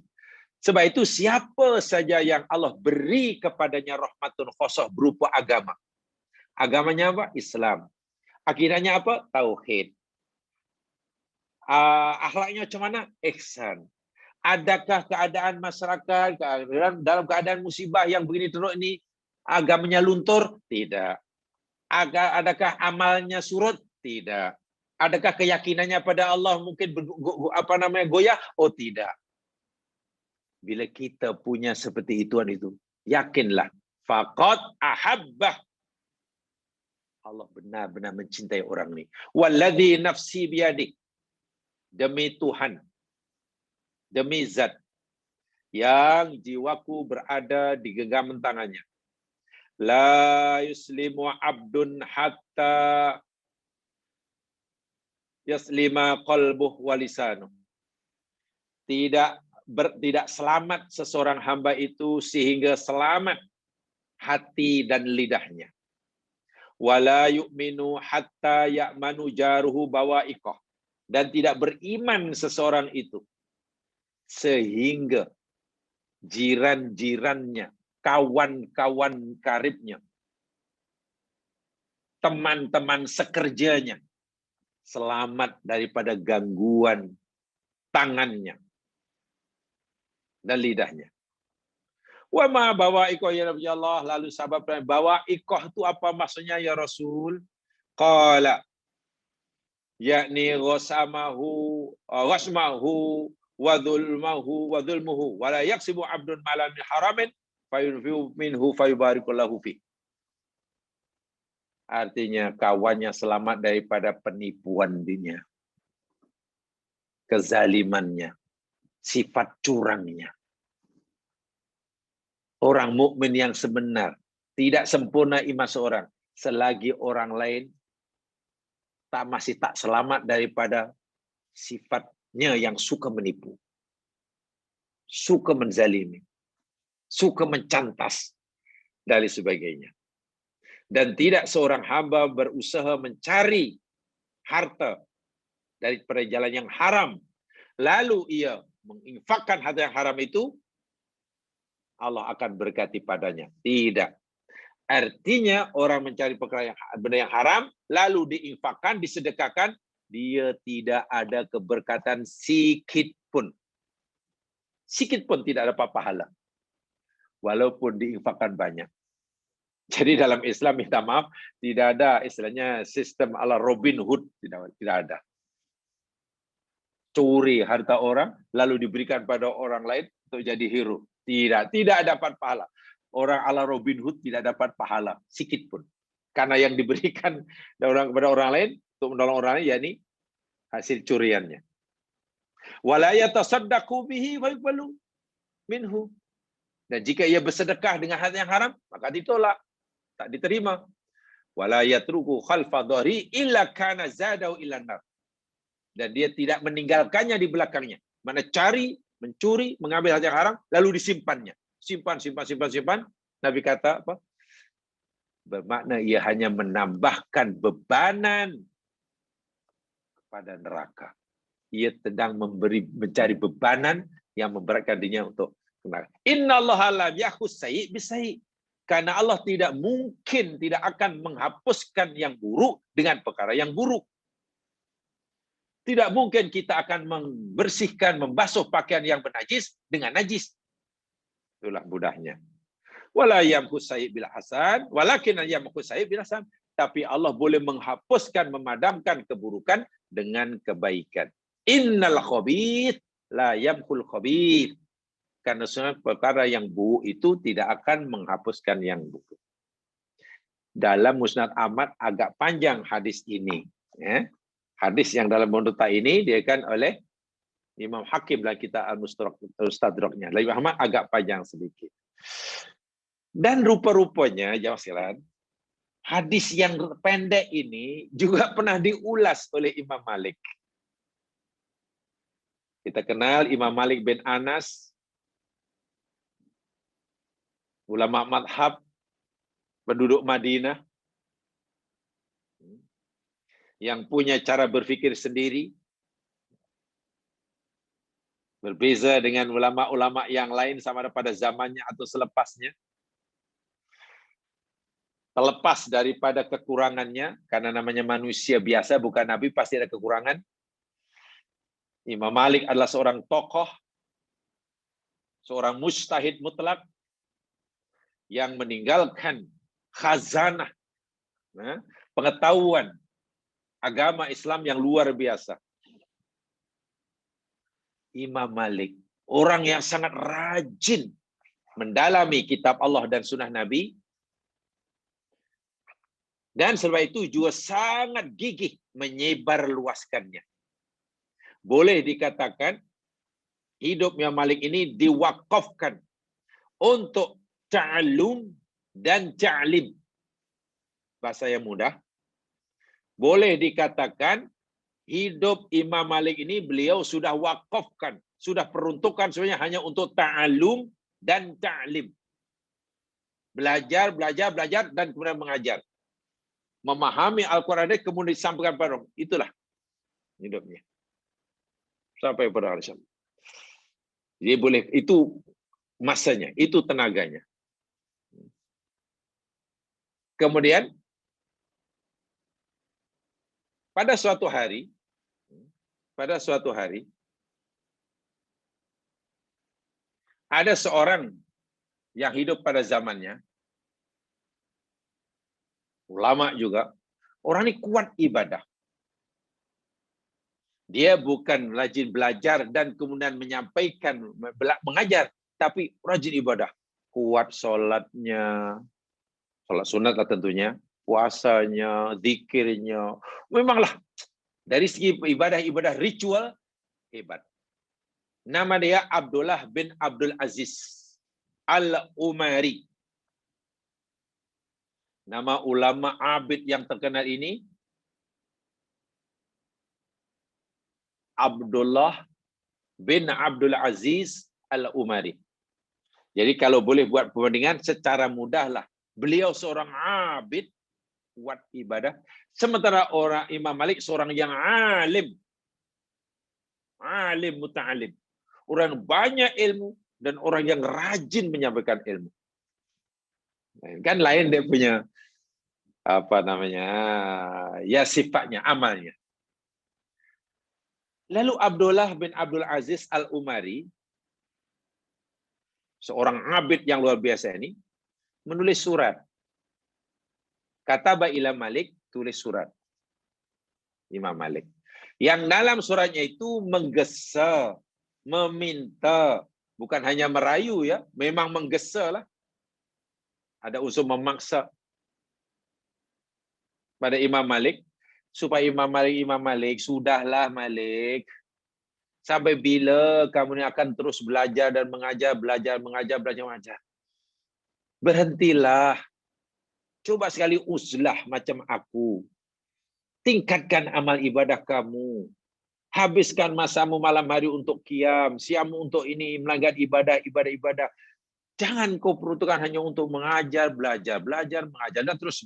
Sebab itu siapa saja yang Allah beri kepadanya rahmatun khosoh berupa agama. Agamanya apa? Islam. Akidahnya apa? Tauhid. Akhlaknya macam mana? Ihsan. Adakah keadaan masyarakat dalam keadaan musibah yang begini teruk ini agamanya luntur? Tidak. Adakah amalnya surut? Tidak. Adakah keyakinannya pada Allah mungkin goyah? Oh tidak. Bila kita punya seperti itu, yakinlah, faqad ahabbah. Allah benar-benar mencintai orang ini. Walladzi nafsi biyadik. Demi Tuhan, demi zat yang jiwaku berada di genggaman tangannya. La yuslimu abdun hatta yaslima qalbuh wa lisanuh. Tidak selamat seseorang hamba itu sehingga selamat hati dan lidahnya. Wala yu'minu hatta ya'manu jaruhu bawa'iqah. Dan tidak beriman seseorang itu sehingga jiran-jirannya, kawan-kawan karibnya, teman-teman sekerjanya selamat daripada gangguan tangannya dan lidahnya. Wa ma bawa ikoh ya Nabi Allah. Lalu sahabat bertanya, bawa ikoh itu apa maksudnya ya Rasul? Qala yakni ghasamahu wa dhulmuhu wa la yaksibu abdun malan min haramin fayunfiu minhu fayubarikullahu fi. Artinya kawannya selamat daripada penipuan dunia, kezalimannya, sifat curangnya. Orang mukmin yang sebenar tidak sempurna iman seorang selagi orang lain masih tak selamat daripada sifatnya yang suka menipu, suka menzalimi, suka mencantas, dan sebagainya. Dan tidak seorang hamba berusaha mencari harta daripada jalan yang haram, lalu ia menginfakkan harta yang haram itu, Allah akan berkati padanya. Tidak. Artinya orang mencari perkara benda yang haram, lalu diinfakkan, disedekahkan, dia tidak ada keberkatan sikit pun. Sikit pun tidak dapat pahala. Walaupun diinfakkan banyak. Jadi dalam Islam, minta maaf, tidak ada istilahnya sistem ala Robin Hood. Tidak ada. Curi harta orang, lalu diberikan pada orang lain untuk jadi hero. Tidak dapat pahala. Orang ala Robin Hood tidak dapat pahala sikit pun. Karena yang diberikan kepada orang lain untuk menolong orang lain, yakni hasil curiannya. Wala yatasaddaqu bihi wa yuqbalu minhu. Dan jika ia bersedekah dengan harta yang haram, maka ditolak, tak diterima. Wala yatruku khalfa dhari illa kana zadahu ila nar. Dan dia tidak meninggalkannya di belakangnya. Mana cari, mencuri, mengambil harta yang haram, lalu disimpannya. Simpan. Nabi kata apa? Bermakna ia hanya menambahkan bebanan kepada neraka. Ia sedang mencari bebanan yang memberatkan dirinya untuk neraka. Innallaha lam yahus sayyi bisayyi. Karena Allah tidak mungkin tidak akan menghapuskan yang buruk dengan perkara yang buruk. Tidak mungkin kita akan membersihkan, membasuh pakaian yang bernajis dengan najis. Itulah mudahnya. Wala yamhus sayyi bil hasan, walakin yamhus sayyi bil hasan. Tapi Allah boleh menghapuskan, memadamkan keburukan dengan kebaikan. Innal khabith la yamhul khabith. Karena semua perkara yang buruk itu tidak akan menghapuskan yang buruk. Dalam Musnad Ahmad agak panjang hadis ini. Ya. Hadis yang dalam Muwatta ini diriwayatkan oleh Imam Hakim dalam kitab Al-Mustadraknya. Imam Ahmad agak panjang sedikit. Dan rupa-rupanya, jamaah sekalian, hadis yang pendek ini juga pernah diulas oleh Imam Malik. Kita kenal Imam Malik bin Anas, ulama madhab, penduduk Madinah, yang punya cara berfikir sendiri, berbeza dengan ulama-ulama yang lain sama ada pada zamannya atau selepasnya. Terlepas daripada kekurangannya, karena namanya manusia biasa, bukan Nabi, pasti ada kekurangan. Imam Malik adalah seorang tokoh, seorang mujtahid mutlak, yang meninggalkan khazanah, pengetahuan agama Islam yang luar biasa. Imam Malik, orang yang sangat rajin mendalami kitab Allah dan sunnah Nabi, dan sebab itu juga sangat gigih menyebarluaskannya. Boleh dikatakan hidup Imam Malik ini diwakafkan untuk ta'allum dan ta'lim. Bahasa yang mudah. Boleh dikatakan hidup Imam Malik ini beliau sudah wakafkan, sudah peruntukan sebenarnya hanya untuk ta'allum dan ta'lim. Belajar, dan kemudian mengajar. Memahami Al-Quran kemudian disampaikan pada orang. Itulah hidupnya. Sampai pada hari kiamat. Jadi boleh, itu masanya, itu tenaganya. Kemudian pada suatu hari ada seorang yang hidup pada zamannya, ulama juga, orang ini kuat ibadah. Dia bukan rajin belajar dan kemudian menyampaikan, mengajar, tapi rajin ibadah. Kuat sholatnya, sholat sunat lah tentunya, puasanya, zikirnya. Memanglah dari segi ibadah-ibadah ritual, hebat. Nama dia Abdullah bin Abdul Aziz Al-Umari. Nama ulama abid yang terkenal ini Abdullah bin Abdul Aziz Al-Umari. Jadi kalau boleh buat perbandingan secara mudahlah, beliau seorang abid kuat ibadah, sementara orang Imam Malik seorang yang alim muta'alim, orang banyak ilmu dan orang yang rajin menyampaikan ilmu. Kan lain dia punya ya sifatnya, amalnya. Lalu Abdullah bin Abdul Aziz Al-Umari, seorang abid yang luar biasa ini, menulis surat. Kataba ila Malik, tulis surat. Imam Malik. Yang dalam suratnya itu menggesa, meminta, bukan hanya merayu ya, memang menggesa lah. Ada unsur memaksa pada Imam Malik, supaya Imam Malik, sudahlah Malik. Sampai bila kamu ini akan terus belajar dan mengajar, belajar. Berhentilah. Coba sekali uzlah macam aku. Tingkatkan amal ibadah kamu. Habiskan masamu malam hari untuk qiyam, siammu untuk ini, melanggar ibadah. Jangan kau peruntukkan hanya untuk mengajar, belajar, mengajar, dan terus.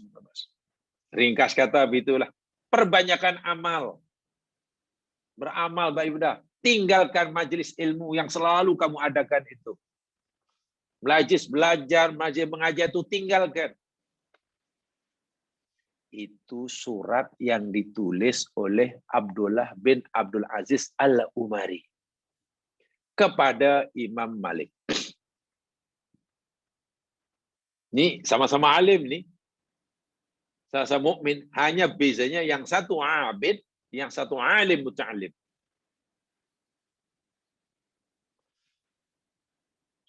Ringkas kata begitulah. Perbanyakan amal. Beramal beribadah. Tinggalkan majelis ilmu yang selalu kamu adakan itu. Belajar, mengajar itu tinggalkan. Itu surat yang ditulis oleh Abdullah bin Abdul Aziz Al-Umari kepada Imam Malik. Ini sama-sama alim nih. Sama-sama mukmin, hanya bezanya yang satu abid, yang satu alim muta'alim.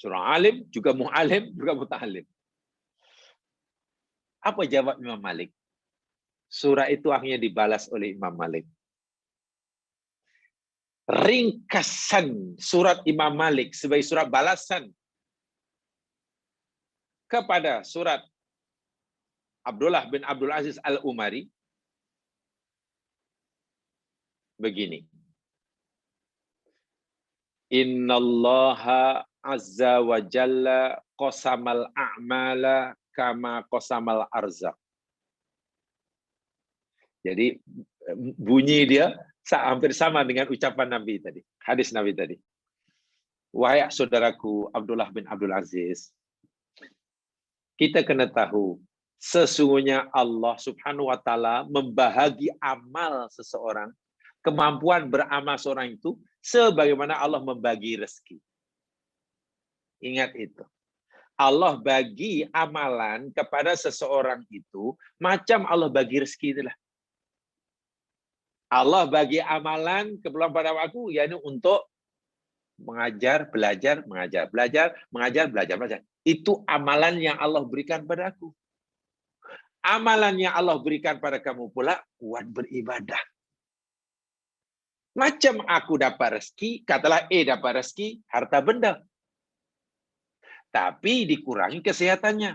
Seorang alim, juga mu'alim, juga muta'alim. Apa jawab Imam Malik? Surah itu akhirnya dibalas oleh Imam Malik. Ringkasan surat Imam Malik sebagai surat balasan kepada surat Abdullah bin Abdul Aziz Al-Umari begini. Innallaha azza wa jalla qasamal a'mala kama qasamal arzaq. Jadi bunyi dia hampir sama dengan ucapan Nabi tadi, hadis Nabi tadi. Wahai saudaraku Abdullah bin Abdul Aziz, kita kena tahu sesungguhnya Allah Subhanahu wa taala membahagi amal seseorang, kemampuan beramal seorang itu sebagaimana Allah membagi rezeki. Ingat itu. Allah bagi amalan kepada seseorang itu macam Allah bagi rezeki itulah. Allah bagi amalan kepada aku, yakni untuk mengajar, belajar, mengajar, belajar, mengajar, belajar. Itu amalan yang Allah berikan pada aku. Amalan yang Allah berikan pada kamu pula, kuat beribadah. Macam aku dapat rezeki, katalah dapat rezeki, harta benda. Tapi dikurangi kesehatannya.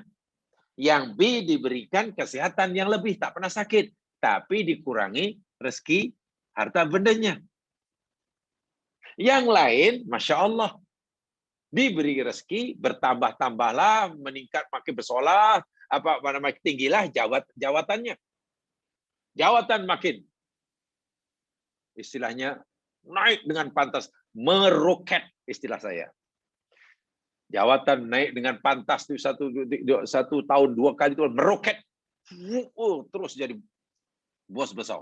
Yang B diberikan kesehatan yang lebih, tak pernah sakit. Tapi dikurangi rezeki, harta bendanya. Yang lain, Masya Allah, diberi rezeki, bertambah-tambahlah, meningkat, makin bersolah, makin tinggilah jawatannya. Jawatan makin, istilahnya, naik dengan pantas, meroket, istilah saya. Jawatan naik dengan pantas itu satu tahun 2 kali itu meroket, terus jadi bos besar.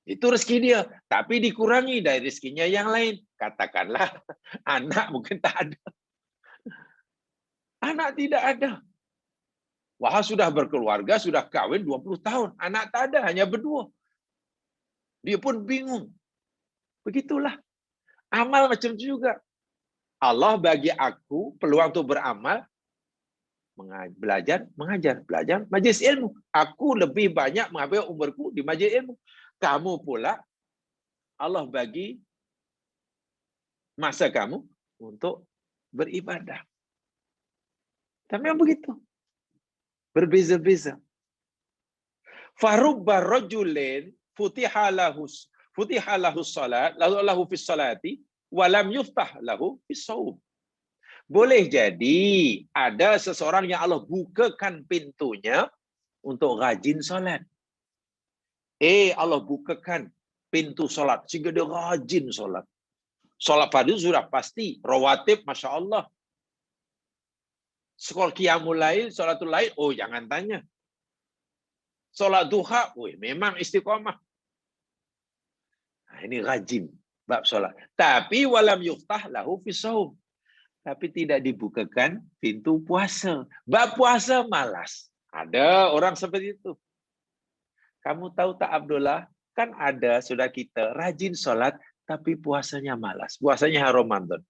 Itu rezeki dia, tapi dikurangi dari rezekinya yang lain. Katakanlah anak mungkin tak ada. Anak tidak ada. Wah, sudah berkeluarga, sudah kawin 20 tahun. Anak tak ada, hanya berdua. Dia pun bingung. Begitulah. Amal macam itu juga. Allah bagi aku peluang untuk beramal, belajar, mengajar. Belajar, majlis ilmu. Aku lebih banyak menghabiskan umurku di majlis ilmu. Kamu pula, Allah bagi masa kamu untuk beribadah. Tapi yang begitu. Berbeza-beza. Farubba rajulin futiha lahu salat, lalu lahu fis salati, walam yuftah lahu fis shaum. Boleh jadi ada seseorang yang Allah bukakan pintunya untuk rajin salat. Allah bukakan pintu salat sehingga dia rajin salat. Salat fardu sudah pasti, rawatib Masya Allah. Sekolah qiyamul lail, salatul lail, oh jangan tanya. Salat duha, memang istiqamah. Nah, ini rajin bab salat. Tapi walam yuftah lahu fis shaum. Tapi tidak dibukakan pintu puasa. Bab puasa malas. Ada orang seperti itu. Kamu tahu tak Abdullah? Kan ada sudah kita rajin sholat, tapi puasanya malas. Puasanya Ramadan.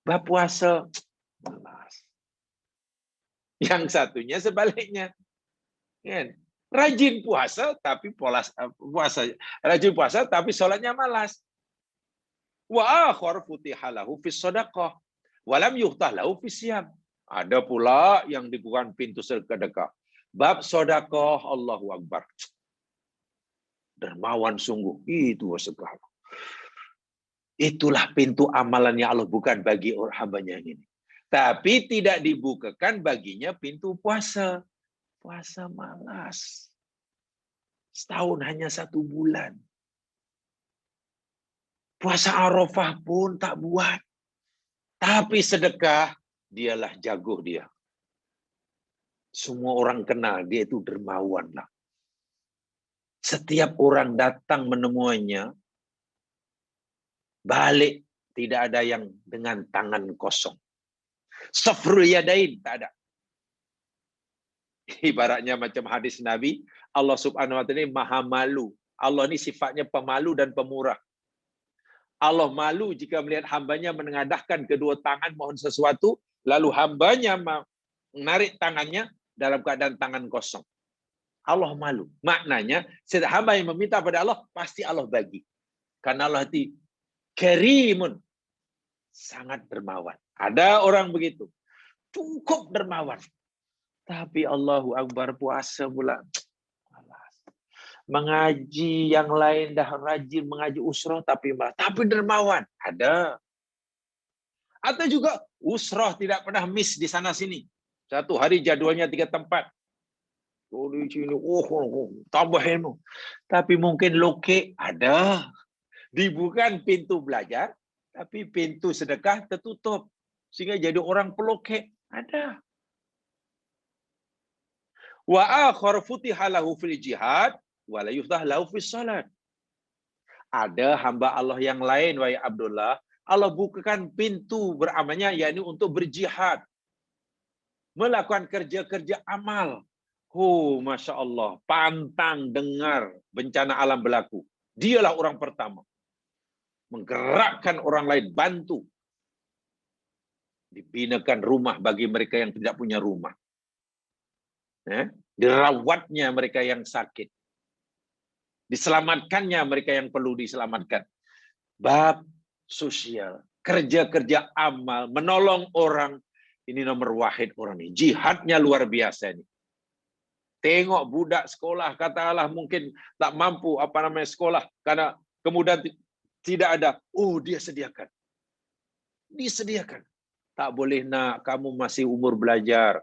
Bab puasa malas. Yang satunya sebaliknya. Rajin puasa, tapi rajin puasa, tapi sholatnya malas. Wa akhar futiha lahu fis shadaqah. Walam yuhtah lahu fis siyam. Ada pula yang dibukakan pintu sedekah. Bab sedekah, Allahu Akbar. Dermawan sungguh. Itu sedekah. Itulah pintu amalan yang Allah bukan bagi orang hambanya ini. Tapi tidak dibukakan baginya pintu puasa. Puasa malas. Setahun hanya 1 bulan. Puasa Arafah pun tak buat. Tapi sedekah, dialah jago dia. Semua orang kenal, dia itu dermawan lah. Setiap orang datang menemuinya, balik tidak ada yang dengan tangan kosong. Safrul yadain, tak ada. Ibaratnya macam hadis Nabi, Allah subhanahu wa ta'ala ini maha malu. Allah ini sifatnya pemalu dan pemurah. Allah malu jika melihat hambanya menengadahkan kedua tangan mohon sesuatu, lalu hambanya menarik tangannya dalam keadaan tangan kosong. Allah malu. Maknanya, setiap hamba yang meminta pada Allah, pasti Allah bagi. Karena Allah itu karimun. Sangat dermawan. Ada orang begitu. Cukup dermawan. Tapi Allahu Akbar puasa pula. Mengaji yang lain dah rajin mengaji usrah tapi dermawan. Ada. Atau juga usrah tidak pernah miss di sana sini. Satu hari jadwalnya 3 tempat. Di sini, tambah ilmu. Tapi mungkin loke ada. Dibukan pintu belajar, tapi pintu sedekah tertutup. Sehingga jadi orang peloke. Ada. Wa akhar futiha lahu fil jihad, wa la yuftah lahu fis salat. Ada hamba Allah yang lain, wahai Abdullah, Allah bukakan pintu beramalnya, yakni untuk berjihad. Melakukan kerja-kerja amal. Masya Allah. Pantang dengar bencana alam berlaku. Dialah orang pertama. Menggerakkan orang lain, bantu. Dibinakan rumah bagi mereka yang tidak punya rumah. Dirawatnya mereka yang sakit. Diselamatkannya mereka yang perlu diselamatkan. Bab sosial, kerja-kerja amal, menolong orang, ini nomor wahid orang ini. Jihadnya luar biasa ini. Tengok budak sekolah, katakanlah mungkin tak mampu sekolah karena kemudian tidak ada. Dia sediakan. Disediakan. Tak boleh nak, kamu masih umur belajar.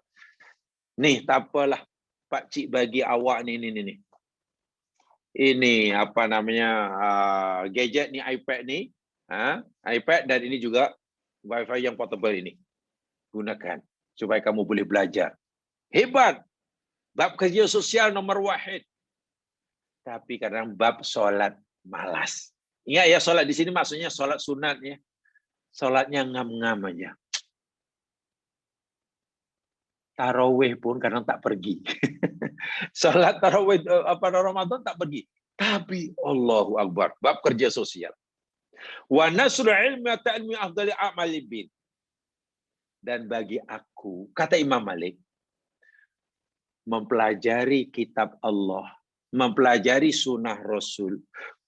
Nih, tak apalah. Pak Cik bagi awak ni. Ini gadget ni, iPad ni. iPad dan ini juga Wi-Fi yang portable ini. Gunakan supaya kamu boleh belajar. Hebat. Bab kerja sosial nomor wahid. Tapi kadang bab solat malas. Ingat ya, solat di sini maksudnya solat sunat ya. Solatnya ngam-ngam aja. Tarawih pun kadang tak pergi. Salat tarawih pada Ramadan tak pergi. Tapi Allahu Akbar, bab kerja sosial. Wa nasrul ilmi wa ta'limi afdali a'mali bin. Dan bagi aku, kata Imam Malik, mempelajari kitab Allah, mempelajari sunnah Rasul,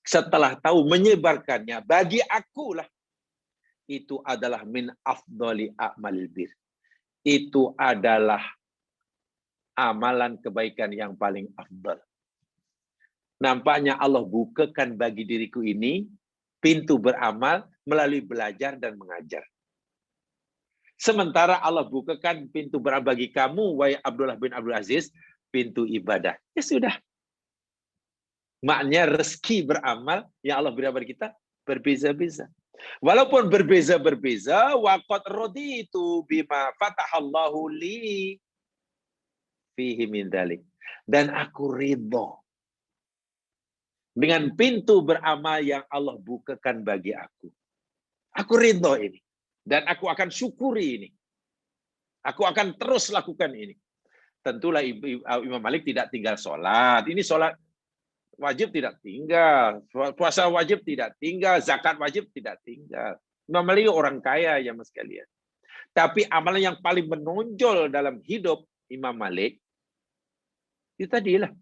setelah tahu menyebarkannya, bagi akulah itu adalah min afdali a'malil bir. Itu adalah amalan kebaikan yang paling afdal. Nampaknya Allah bukakan bagi diriku ini pintu beramal melalui belajar dan mengajar. Sementara Allah bukakan pintu beramal bagi kamu, wahai Abdullah bin Abdul Aziz, pintu ibadah. Ya sudah. Maknanya rezeki beramal yang Allah beri kepada kita berbeza-beza. Walaupun berbeza-berbeza, waqad raditu bima fatahallahu li fihi min dzalik. Dan aku ridho dengan pintu beramal yang Allah bukakan bagi aku. Aku ridho ini. Dan aku akan syukuri ini. Aku akan terus lakukan ini. Tentulah Imam Malik tidak tinggal sholat. Ini sholat wajib tidak tinggal. Puasa wajib tidak tinggal. Zakat wajib tidak tinggal. Imam Malik orang kaya ya mas sekalian. Tapi amalan yang paling menonjol dalam hidup Imam Malik, itu tadilah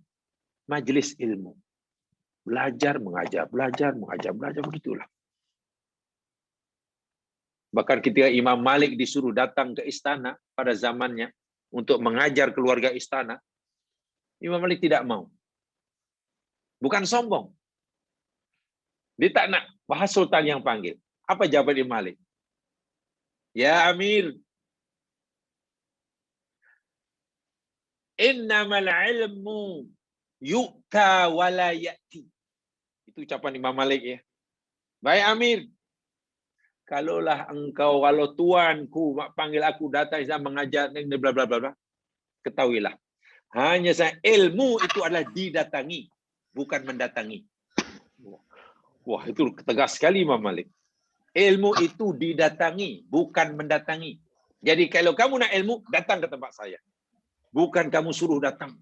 majelis ilmu. Belajar, mengajar, belajar, mengajar, belajar, begitulah. Bahkan ketika Imam Malik disuruh datang ke istana pada zamannya untuk mengajar keluarga istana, Imam Malik tidak mau. Bukan sombong. Dia tak nak, bahas Sultan yang panggil. Apa jawaban Imam Malik? Ya Amir, innamal ilmu yu'ta wala ya'ti. Itu ucapan Imam Malik ya. Baik Amir, kalaulah engkau, kalau tuanku panggil aku datang dan mengajar bla bla bla bla, ketahuilah, hanya saya ilmu itu adalah didatangi, bukan mendatangi. Wah, itu tegas sekali Imam Malik. Ilmu itu didatangi, bukan mendatangi. Jadi kalau kamu nak ilmu, datang ke tempat saya. Bukan kamu suruh datang.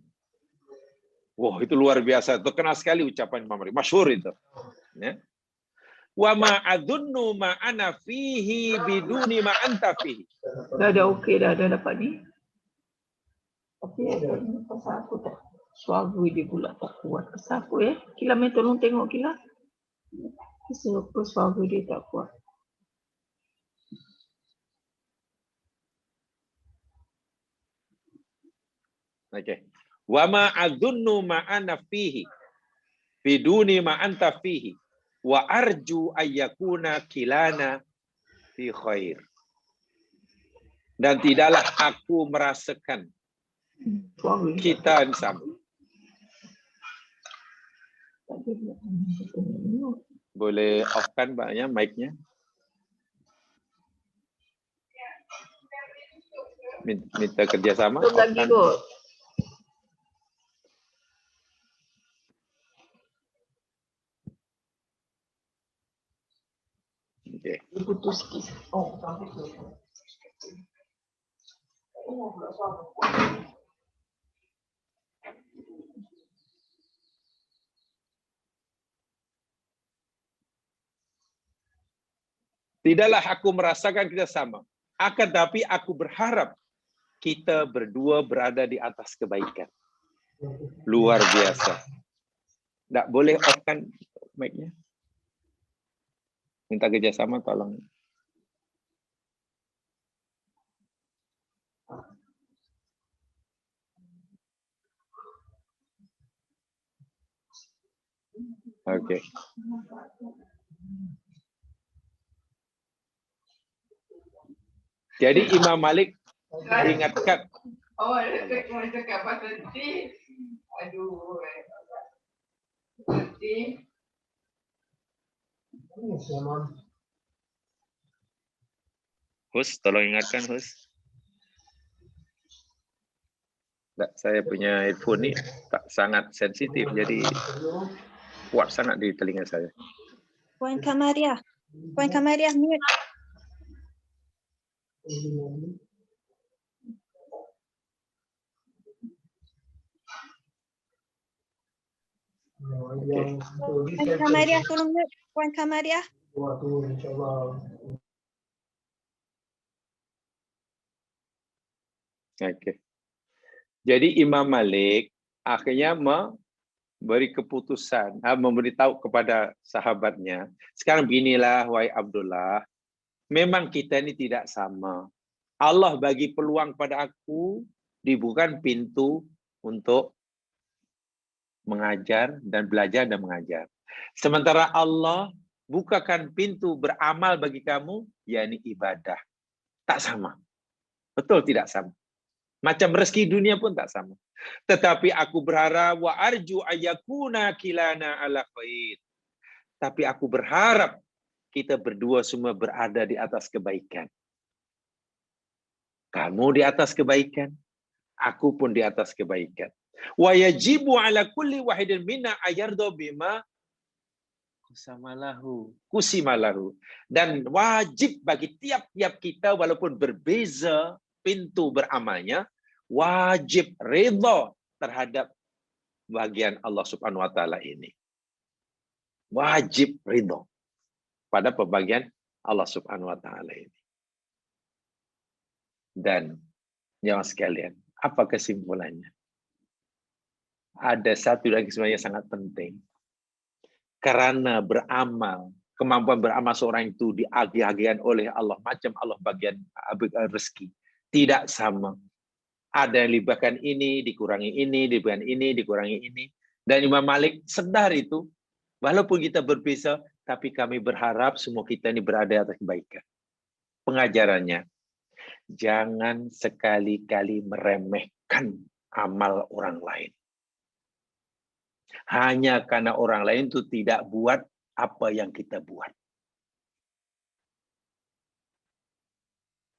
Wah, itu luar biasa. Terkenal sekali ucapan Imam Malik. Masyhur itu. Ya. Wa ma adzunnu ma ana fihi biduni ma anta fihi. Dah okey dah dapat ni. Okey, pasal aku tak suara dia pula tak kuat. Pasal aku Kila main tolong tengok Kila. Pasal suara dia tak kuat. Okey. Wa ma adzunnu ma ana fihi biduni ma anta fihi. Wa arju ayyakuna kilana fi khair. Dan tidaklah aku merasakan kita sama. Boleh off-kan Mbaknya mic-nya. Minta kerjasama. Lagi kot. Okay. Putus sikit. Oh, sampai tu. Tidaklah aku merasakan kita sama. Akan tapi aku berharap kita berdua berada di atas kebaikan. Luar biasa. Tak boleh off-kan mic-nya. Minta kerjasama tolong. Okey. Jadi Imam Malik ingatkan. Oh, dia cakap pasal ni. Aduh. Nanti. Hus, tolong ingatkan Hus. Tak, saya punya headphone ni tak sangat sensitif, jadi kuat sangat di telinga saya. Puan Kamaria mute. Puan Kamariah, tolong mute. Puan Kamariah. Okey. Jadi Imam Malik akhirnya memberi keputusan, memberitahu kepada sahabatnya, sekarang beginilah wahai Abdullah, memang kita ini tidak sama. Allah bagi peluang pada aku, dibukakan pintu untuk mengajar dan belajar dan mengajar. Sementara Allah bukakan pintu beramal bagi kamu, yakni ibadah. Tak sama. Betul tidak sama. Macam rezeki dunia pun tak sama. Tetapi aku berharap wa arju ayakuna kilana ala khair. Tapi aku berharap kita berdua semua berada di atas kebaikan. Kamu di atas kebaikan, aku pun di atas kebaikan. Wa yajibu ala kulli wahidin minna ayardo bima kusimalahu. Dan wajib bagi tiap-tiap kita walaupun berbeza pintu beramalnya, wajib redha terhadap bagian Allah Subhanahu wa taala ini. Wajib redha pada pembagian Allah Subhanahu wa taala ini. Dan jemaah sekalian, apa kesimpulannya? Ada satu lagi sebenarnya sangat penting. Karena beramal, kemampuan beramal seorang itu diagi-agikan oleh Allah, macam Allah bagian rezeki. Tidak sama. Ada yang libatkan ini, dikurangi ini, diberikan ini, dikurangi ini. Dan Imam Malik sadar itu, walaupun kita berbeza, tapi kami berharap semua kita ini berada atas kebaikan. Pengajarannya, jangan sekali-kali meremehkan amal orang lain. Hanya karena orang lain itu tidak buat apa yang kita buat.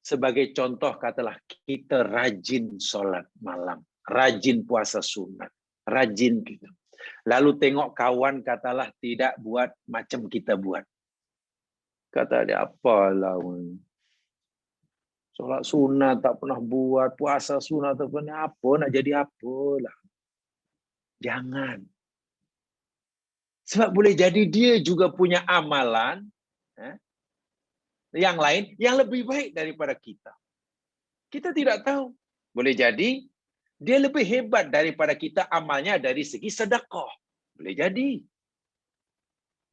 Sebagai contoh, katalah kita rajin sholat malam, rajin puasa sunat, rajin gitu. Lalu tengok kawan, katalah tidak buat macam kita buat. Kata dia, apalah, sholat sunat tak pernah buat, puasa sunat tak pernah, apa nak jadi apalah. Jangan. Sebab boleh jadi dia juga punya amalan yang lain yang lebih baik daripada kita. Kita tidak tahu. Boleh jadi dia lebih hebat daripada kita amalnya dari segi sedekah. Boleh jadi.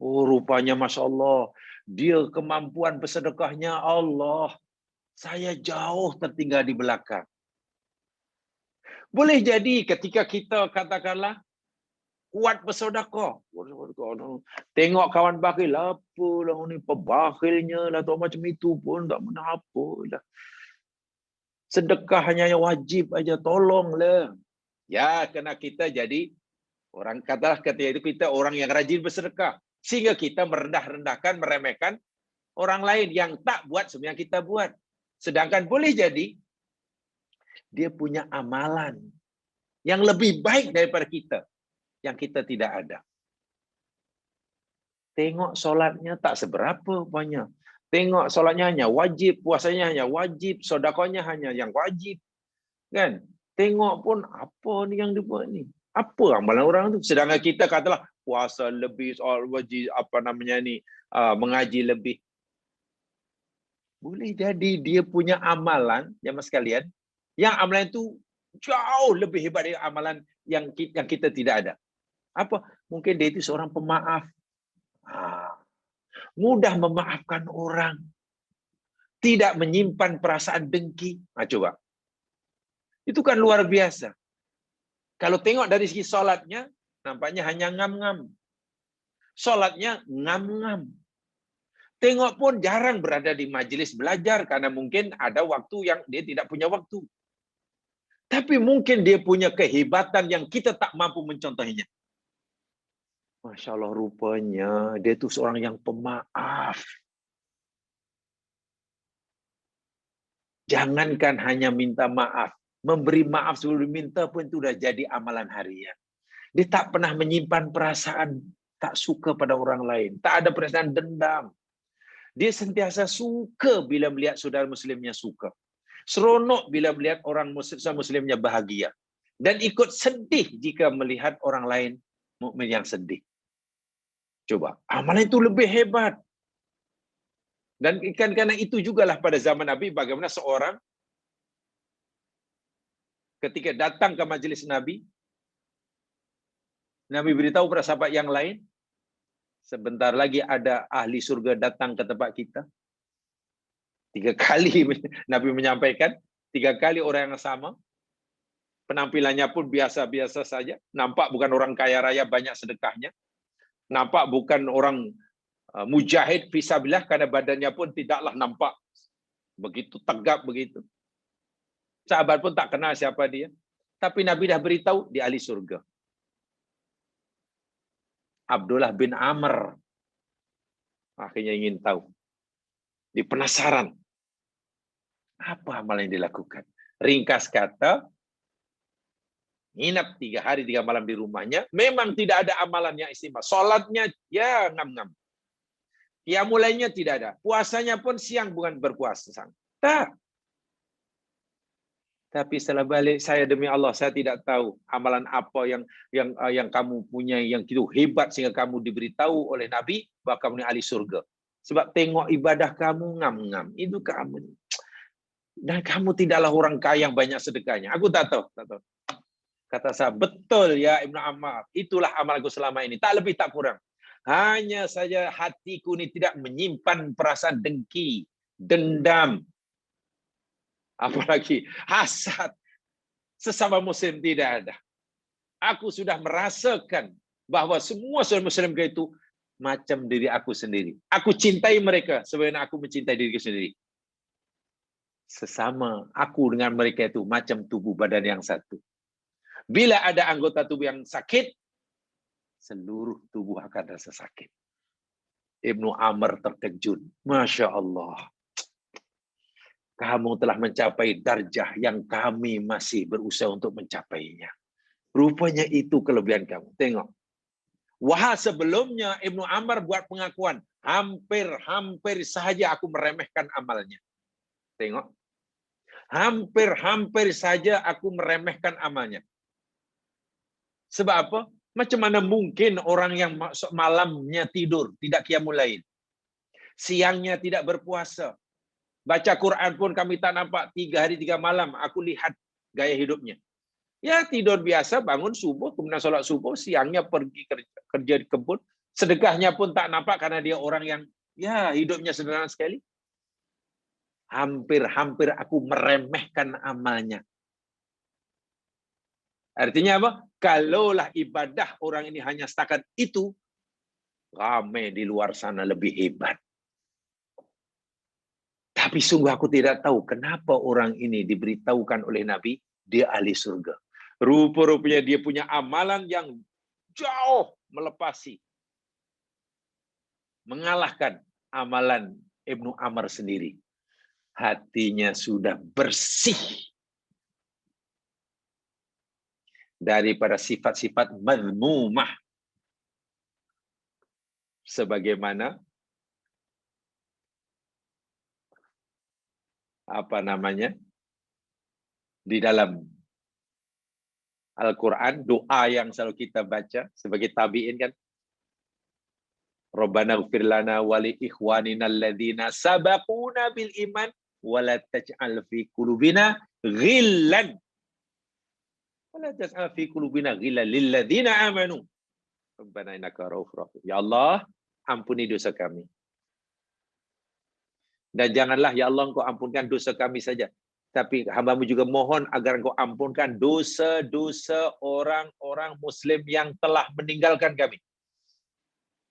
Oh, rupanya Masya Allah, dia kemampuan bersedekahnya Allah. Saya jauh tertinggal di belakang. Boleh jadi ketika kita katakanlah kuat bersedekah. Tengok kawan bakhil, apalah ni pebakhilnya lah, atau macam itu pun tak pernah apalah. Sedekahnya yang wajib aja, tolonglah. Ya, kena kita jadi orang, katalah ketika itu kita orang yang rajin bersedekah. Sehingga kita merendah-rendahkan, meremehkan orang lain yang tak buat semua yang kita buat. Sedangkan boleh jadi dia punya amalan yang lebih baik daripada kita, yang kita tidak ada. Tengok solatnya tak seberapa banyak. Tengok solatnya hanya wajib, puasanya hanya wajib, sedekahnya hanya yang wajib. Kan? Tengok pun apa ni yang dibuat ni? Apa amalan orang tu? Sedangkan kita katalah puasa lebih, soal wajib, apa namanya ni, mengaji lebih. Boleh jadi dia punya amalan, jemaah sekalian, yang amalan itu jauh lebih hebat dari amalan yang kita tidak ada. Apa? Mungkin dia itu seorang pemaaf. Mudah memaafkan orang. Tidak menyimpan perasaan dengki. Coba. Itu kan luar biasa. Kalau tengok dari segi solatnya, nampaknya hanya ngam-ngam. Solatnya ngam-ngam. Tengok pun jarang berada di majelis belajar karena mungkin ada waktu yang dia tidak punya waktu. Tapi mungkin dia punya kehebatan yang kita tak mampu mencontohinya. Masya Allah, rupanya dia itu seorang yang pemaaf. Jangankan hanya minta maaf. Memberi maaf sebelum diminta pun itu sudah jadi amalan harian. Dia tak pernah menyimpan perasaan tak suka pada orang lain. Tak ada perasaan dendam. Dia sentiasa suka bila melihat saudara muslimnya suka. Seronok bila melihat orang muslimnya bahagia. Dan ikut sedih jika melihat orang lain mukmin yang sedih. Coba, amalan itu lebih hebat. Dan karena itu jugalah pada zaman Nabi bagaimana seorang ketika datang ke majelis Nabi, Nabi beritahu para sahabat yang lain, sebentar lagi ada ahli surga datang ke tempat kita. 3 kali Nabi menyampaikan, 3 kali orang yang sama. Penampilannya pun biasa-biasa saja. Nampak bukan orang kaya raya banyak sedekahnya. Nampak bukan orang mujahid fisabilillah karena badannya pun tidaklah nampak begitu tegap begitu. Sahabat pun tak kenal siapa dia. Tapi Nabi dah beritahu di ahli surga. Abdullah bin Amr akhirnya ingin tahu. Dia penasaran. Apa amal yang dilakukan? Ringkas kata, nginap 3 hari 3 malam di rumahnya. Memang tidak ada amalan yang istimewa. Salatnya ya ngam-ngam. Ya mulainya tidak ada. Puasanya pun siang bukan berpuasa. Tak. Tapi setelah balik, saya demi Allah, saya tidak tahu amalan apa yang kamu punya yang itu hebat sehingga kamu diberitahu oleh Nabi bahwa kamu ini ahli surga. Sebab tengok ibadah kamu ngam-ngam. Itu kamu. Dan kamu tidaklah orang kaya yang banyak sedekahnya. Aku tak tahu. Kata saya, betul ya Ibnu Ammar. Itulah amalku selama ini. Tak lebih tak kurang. Hanya saja hatiku ini tidak menyimpan perasaan dengki, dendam, apalagi hasad. Sesama muslim tidak ada. Aku sudah merasakan bahwa semua saudara muslim itu macam diri aku sendiri. Aku cintai mereka sebagaimana aku mencintai diriku sendiri. Sesama aku dengan mereka itu macam tubuh badan yang satu. Bila ada anggota tubuh yang sakit, seluruh tubuh akan rasa sakit. Ibnu Amr terkejut. Masya Allah. Kamu telah mencapai darjah yang kami masih berusaha untuk mencapainya. Rupanya itu kelebihan kamu. Tengok. Wah, sebelumnya Ibnu Amr buat pengakuan. Hampir saja aku meremehkan amalnya. Tengok. Hampir saja aku meremehkan amalnya. Sebab apa? Macam mana mungkin orang yang malamnya tidur, tidak qiyamul lail. Siangnya tidak berpuasa. Baca Quran pun kami tak nampak 3 hari 3 malam. Aku lihat gaya hidupnya. Ya tidur biasa, bangun subuh, kemudian sholat subuh, siangnya pergi kerja di kebun. Sedekahnya pun tak nampak karena dia orang yang ya hidupnya sederhana sekali. Hampir aku meremehkan amalnya. Artinya apa? Kalaulah ibadah orang ini hanya setakat itu, ramai di luar sana lebih hebat. Tapi sungguh aku tidak tahu kenapa orang ini diberitahukan oleh Nabi, dia ahli surga. Rupa-rupanya dia punya amalan yang jauh melepasi, mengalahkan amalan Ibnu Amr sendiri. Hatinya sudah bersih daripada sifat-sifat mazmumah. Sebagaimana di dalam Al-Quran, doa yang selalu kita baca sebagai tabi'in kan, Rabbana ighfir lana wa li ikhwanina alladhina sabaquna bil iman wa la taj'al fi qulubina ghillan lil ladzina amanu Rabbana innaka ra'ufur rahim. Ya Allah, ampuni dosa kami. Dan janganlah ya Allah engkau ampunkan dosa kami saja, tapi hamba-Mu juga mohon agar engkau ampunkan dosa-dosa orang-orang muslim yang telah meninggalkan kami.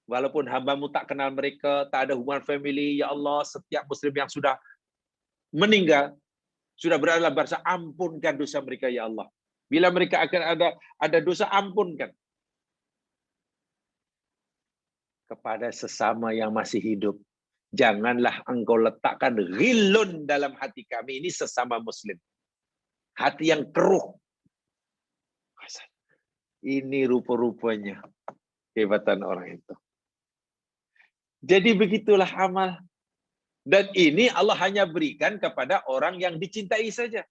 Walaupun hamba-Mu tak kenal mereka, tak ada hubungan family, ya Allah, setiap muslim yang sudah meninggal, sudah berada dalam bahasa, ampunkan dosa mereka ya Allah. Bila mereka akan ada dosa, ampunkan. Kepada sesama yang masih hidup, janganlah engkau letakkan ghillun dalam hati kami, ini sesama muslim. Hati yang keruh. Ini rupa-rupanya kehebatan orang itu. Jadi begitulah amal. Dan ini Allah hanya berikan kepada orang yang dicintai saja.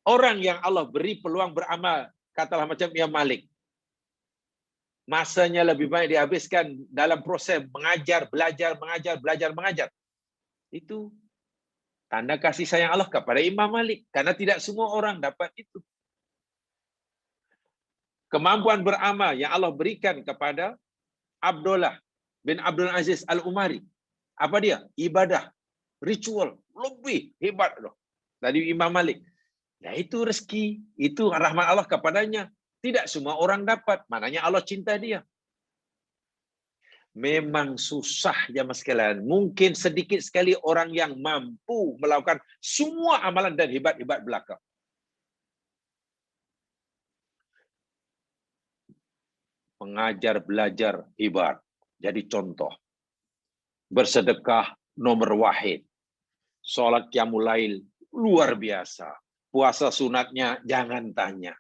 Orang yang Allah beri peluang beramal, katalah macam Imam Malik. Masanya lebih banyak dihabiskan dalam proses mengajar, belajar. Itu tanda kasih sayang Allah kepada Imam Malik. Karena tidak semua orang dapat itu. Kemampuan beramal yang Allah berikan kepada Abdullah bin Abdul Aziz Al-Umari. Apa dia? Ibadah, ritual, lebih hebat loh dari Imam Malik. Ya itu rezeki, itu rahmat Allah kepadanya. Tidak semua orang dapat, maknanya Allah cinta dia. Memang susah ya mas sekalian. Mungkin sedikit sekali orang yang mampu melakukan semua amalan dan hebat-hebat belaka. Mengajar, belajar, hebat. Jadi contoh. Bersedekah nomor wahid. Sholat qiyamul lail luar biasa. Puasa sunatnya jangan tanya.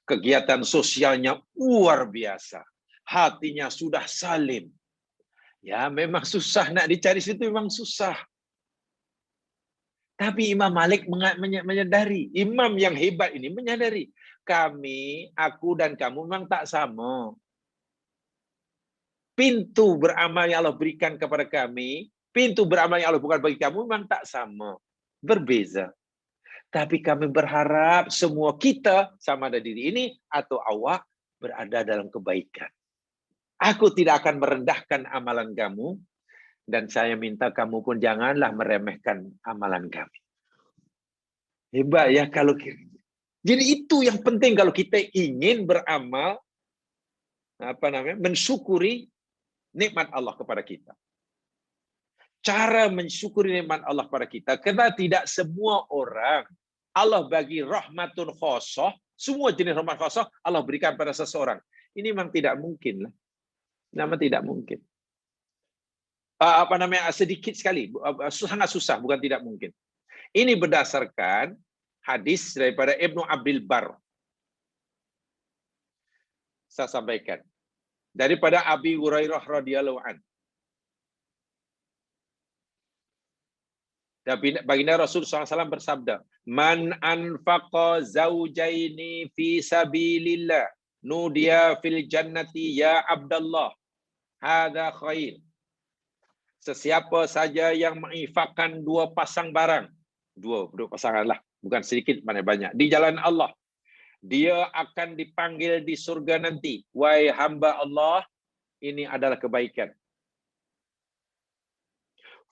Kegiatan sosialnya luar biasa. Hatinya sudah salim. Ya memang susah nak dicari situ, memang susah. Tapi Imam Malik menyadari, imam yang hebat ini menyadari, aku dan kamu memang tak sama. Pintu beramal yang Allah berikan kepada kami, pintu beramal yang Allah bukan bagi kamu memang tak sama. Berbeza. Tapi kami berharap semua kita, sama ada diri ini atau awak, berada dalam kebaikan. Aku tidak akan merendahkan amalan kamu, dan saya minta kamu pun janganlah meremehkan amalan kami. Hebat ya kalau kira. Jadi itu yang penting kalau kita ingin beramal, mensyukuri nikmat Allah kepada kita. Cara mensyukuri nikmat Allah kepada kita, karena tidak semua orang Allah bagi rahmatun khosoh, semua jenis rahmat khosoh Allah berikan pada seseorang. Ini memang tidak mungkin lah. Nama tidak mungkin. Sedikit sekali, sangat susah, bukan tidak mungkin. Ini berdasarkan hadis daripada Ibnu Abdul Bar. Saya sampaikan. Daripada Abi Hurairah radhiyallahu anhu. Baginda Rasul SAW bersabda, Man anfaqa zawjaini fi sabilillah, nudiya fil jannati ya Abdullah. Hadza khair. Sesiapa saja yang menginfakkan dua pasang barang, dua pasangan lah, bukan sedikit, mana banyak, di jalan Allah, dia akan dipanggil di surga nanti. Wahai hamba Allah, ini adalah kebaikan.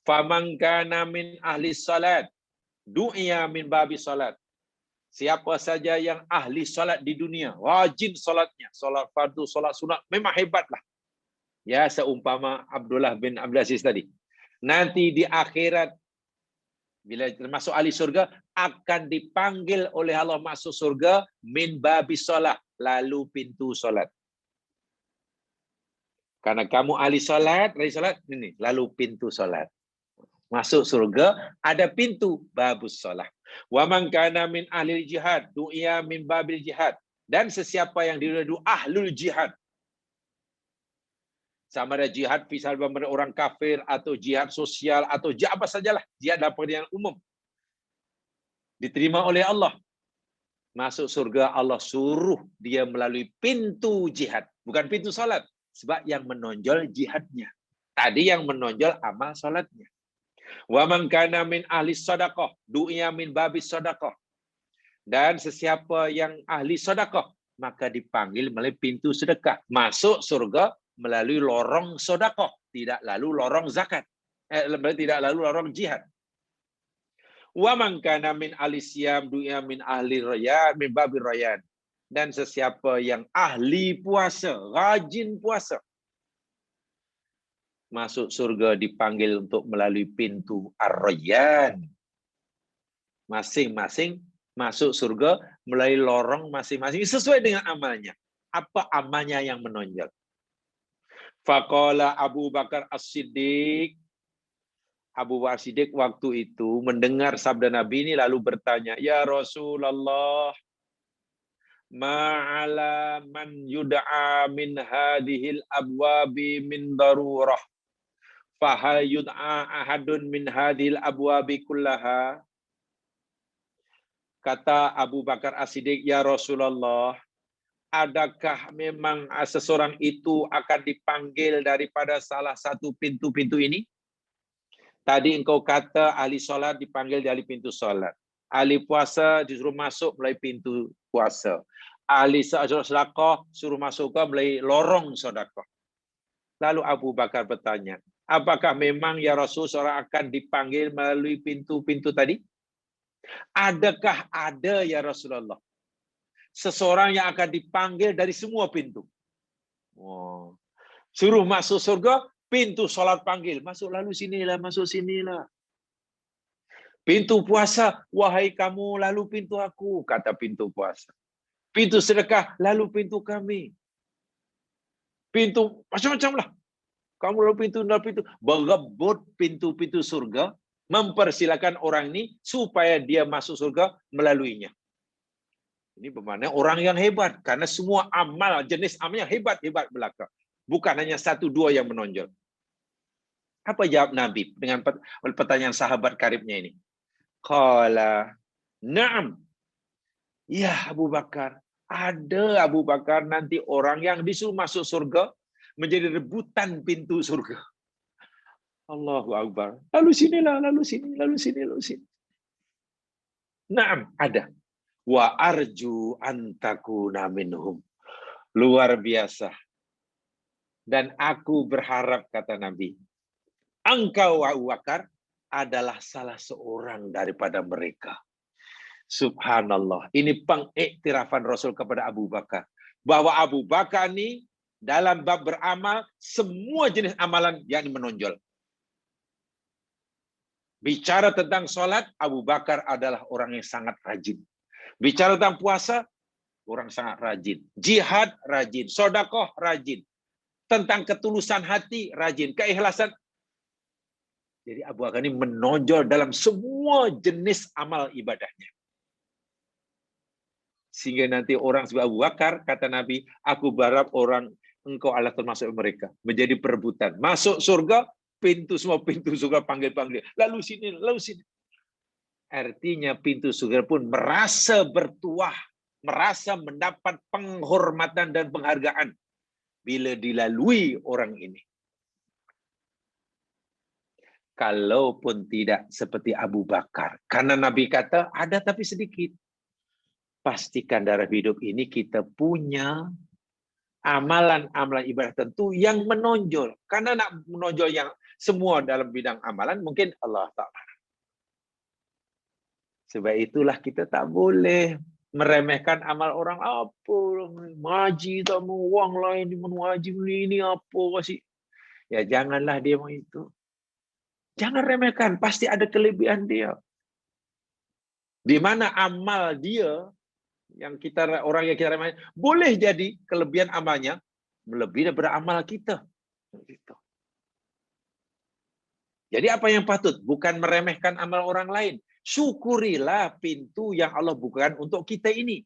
Faman kana min ahli salat, du'iya min babi salat. Siapa saja yang ahli salat di dunia, rajin salatnya, salat fardu, salat sunat, memang hebatlah. Ya, seumpama Abdullah bin Abdul Aziz tadi. Nanti di akhirat, bila termasuk ahli surga, akan dipanggil oleh Allah masuk surga min babi salat, lalu pintu salat. Karena kamu ahli salat, ini, lalu pintu salat. Masuk surga, ada pintu babus salat. Wa man kana min ahli jihad, du'iya min babil jihad. Dan sesiapa yang dirudu ahlul jihad, sama ada jihad fisabilillah orang kafir, atau jihad sosial, atau jihad apa sajalah, jihad dalam pengertian umum, diterima oleh Allah. Masuk surga, Allah suruh dia melalui pintu jihad, bukan pintu salat, sebab yang menonjol jihadnya. Tadi yang menonjol amal salatnya. Wa man kana min ahli sedekah, du'iya min babis sedekah. Dan sesiapa yang ahli sedekah, maka dipanggil melalui pintu sedekah. Masuk surga melalui lorong sedekah, tidak lalu lorong zakat. Tidak lalu lorong jihad. Wa man kana min ahli siyam, du'iya min ahli rayan, min babir rayan. Dan sesiapa yang ahli puasa, rajin puasa, masuk surga dipanggil untuk melalui pintu Ar-Rayyan. Masing-masing masuk surga melalui lorong masing-masing sesuai dengan amalnya. Apa amalnya yang menonjol? Faqala Abu Bakar As-Siddiq. Abu Bakar As-Siddiq waktu itu mendengar sabda Nabi ini lalu bertanya, Ya Rasulullah, ma'ala man yud'a min hadhil abwabi min darurah. Fahal yud'a ahadun min hadhil abwabi kullaha. Kata Abu Bakar As-Siddiq, Ya Rasulullah, adakah memang seseorang itu akan dipanggil daripada salah satu pintu-pintu ini? Tadi engkau kata ahli solat dipanggil dari pintu solat. Ahli puasa disuruh masuk melalui pintu puasa. Ahli sedekah suruh masuk ke melalui lorong sedekah. Lalu Abu Bakar bertanya, apakah memang ya Rasul seorang akan dipanggil melalui pintu-pintu tadi? Adakah ada ya Rasulullah seseorang yang akan dipanggil dari semua pintu? Oh. Suruh masuk surga, pintu solat panggil, masuk lalu sinilah, masuk sinilah. Pintu puasa, wahai kamu lalu pintu aku, kata pintu puasa. Pintu sedekah, lalu pintu kami. Pintu macam-macam lah. Kamu lalu pintu, berebut pintu-pintu surga, mempersilakan orang ini supaya dia masuk surga melaluinya. Ini bermakna orang yang hebat, karena semua amal, jenis amalnya hebat-hebat belaka. Bukan hanya satu dua yang menonjol. Apa jawab Nabi dengan pertanyaan sahabat karibnya ini? Qala, na'am. Ya Abu Bakar, ada Abu Bakar nanti orang yang disuruh masuk surga menjadi rebutan pintu surga. Allahu Akbar. Lalu sinilah, lalu sini, lalu sini, lalu sini. Naam, ada. Wa arju antakuna minhum. Luar biasa. Dan aku berharap, kata Nabi, engkau Abu Bakar adalah salah seorang daripada mereka. Subhanallah. Ini pengiktirafan Rasul kepada Abu Bakar. Bahwa Abu Bakar ini dalam bab beramal, semua jenis amalan yang menonjol. Bicara tentang sholat, Abu Bakar adalah orang yang sangat rajin. Bicara tentang puasa, orang sangat rajin. Jihad, rajin. Sedekah, rajin. Tentang ketulusan hati, rajin. Keikhlasan. Jadi Abu Bakar ini menonjol dalam semua jenis amal ibadahnya. Sehingga nanti orang seperti Abu Bakar, kata Nabi, aku berharap orang engkau adalah termasuk mereka. Menjadi perebutan. Masuk surga, semua pintu surga panggil-panggil. Lalu sini, lalu sini. Artinya pintu surga pun merasa bertuah. Merasa mendapat penghormatan dan penghargaan. Bila dilalui orang ini. Kalaupun tidak seperti Abu Bakar. Karena Nabi kata, ada tapi sedikit. Pastikan dalam hidup ini kita punya amalan-amalan ibadah tentu yang menonjol. Karena nak menonjol yang semua dalam bidang amalan, mungkin Allah Ta'ala. Sebab itulah kita tak boleh meremehkan amal orang. Apa ngaji tak mau uang lain, ngaji ini apa sih? Ya janganlah dia mau itu. Jangan remehkan, pasti ada kelebihan dia. Di mana amal dia yang orang yang kita remehkan boleh jadi kelebihan amalnya melebihi daripada amal kita. Jadi apa yang patut? Bukan meremehkan amal orang lain. Syukurilah pintu yang Allah bukakan untuk kita ini.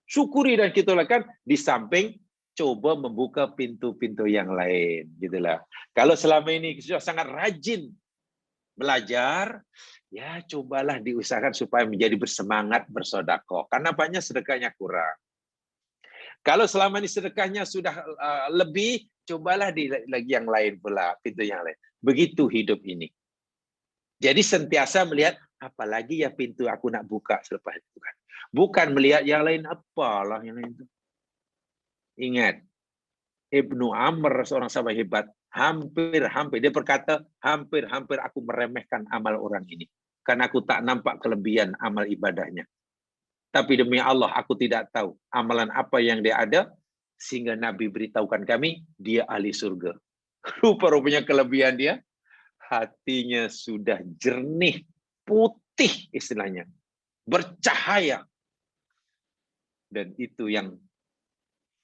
Syukuri dan kita lakukan di samping coba membuka pintu-pintu yang lain, gitulah. Kalau selama ini sudah sangat rajin belajar, ya cobalah diusahakan supaya menjadi bersemangat bersedekah. Karena banyak sedekahnya kurang. Kalau selama ini sedekahnya sudah lebih, cobalah lagi yang lain pula, pintu yang lain. Begitu hidup ini. Jadi sentiasa melihat apalagi ya pintu aku nak buka selepas itu kan. Bukan melihat yang lain, apalah yang lain itu. Ingat, Ibnu Amr seorang sahabat hebat, hampir dia berkata, hampir aku meremehkan amal orang ini karena aku tak nampak kelebihan amal ibadahnya. Tapi demi Allah aku tidak tahu amalan apa yang dia ada sehingga Nabi beritahukan kami dia ahli surga. Rupa-rupanya kelebihan dia, hatinya sudah jernih, putih istilahnya, bercahaya. Dan itu yang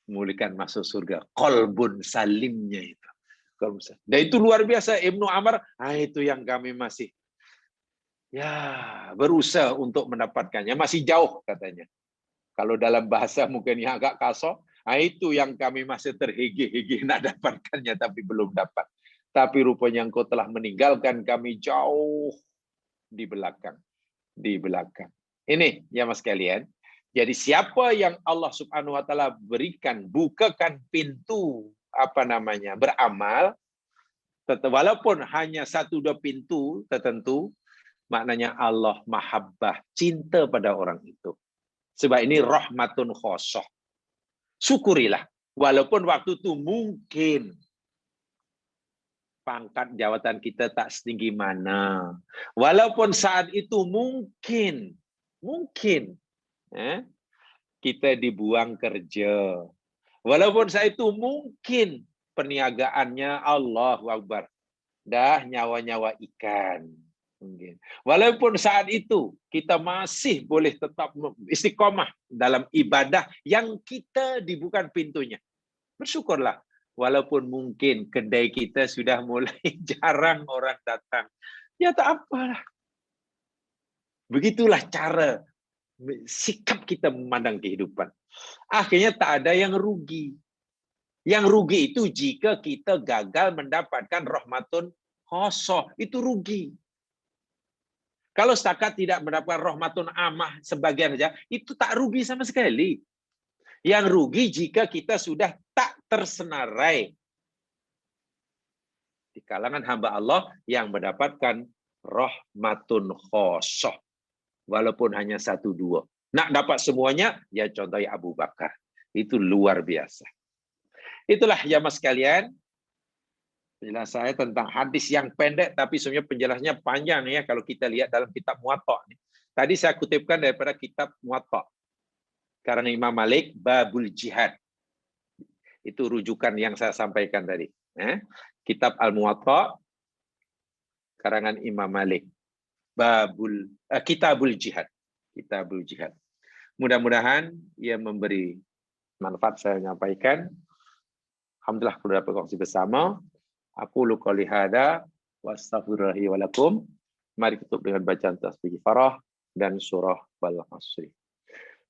memulihkan masuk surga. Qalbun salimnya itu. Dan itu luar biasa. Ibnu Amr, itu yang kami masih berusaha untuk mendapatkannya. Masih jauh katanya. Kalau dalam bahasa mungkin yang agak kasar, itu yang kami masih terhigi-higi nak dapatkannya tapi belum dapat. Tapi rupanya engkau telah meninggalkan kami jauh di belakang. Di belakang. Ini ya mas kalian. Jadi siapa yang Allah Subhanahu wa taala berikan, bukakan pintu beramal, walaupun hanya 1-2 pintu tertentu, maknanya Allah mahabbah, cinta pada orang itu. Sebab ini rahmatun khosoh. Syukurilah. Walaupun waktu itu mungkin pangkat jawatan kita tak setinggi mana. Walaupun saat itu mungkin kita dibuang kerja. Walaupun saat itu mungkin perniagaannya Allahu Akbar. Dah nyawa-nyawa ikan. Mungkin. Walaupun saat itu kita masih boleh tetap istiqomah dalam ibadah yang kita dibuka pintunya. Bersyukurlah. Walaupun mungkin kedai kita sudah mulai jarang orang datang. Ya tak apalah. Begitulah cara sikap kita memandang kehidupan. Akhirnya tak ada yang rugi. Yang rugi itu jika kita gagal mendapatkan rahmatun khosoh. Itu rugi. Kalau setakat tidak mendapatkan rahmatun amah sebagian saja, itu tak rugi sama sekali. Yang rugi jika kita sudah tak tersenarai di kalangan hamba Allah yang mendapatkan rahmatun khosoh. Walaupun hanya 1-2. Nak dapat semuanya, ya contohnya Abu Bakar. Itu luar biasa. Itulah ya mas sekalian. Penjelasan saya tentang hadis yang pendek, tapi sebenarnya penjelasannya panjang ya kalau kita lihat dalam kitab Muwatta. Tadi saya kutipkan daripada kitab Muwatta. Karena Imam Malik, Babul Jihad. Itu rujukan yang saya sampaikan tadi. Kitab Al-Muwatta, karangan Imam Malik. Kitabul Jihad. Kitabul Jihad. Mudah-mudahan ia memberi manfaat saya menyampaikan. Alhamdulillah kalau dapat kongsi bersama. Aku qouli hada wa astaghfirullahi wa lakum. Mari kita dengan bacaan tasbih farah dan surah Wal Asri.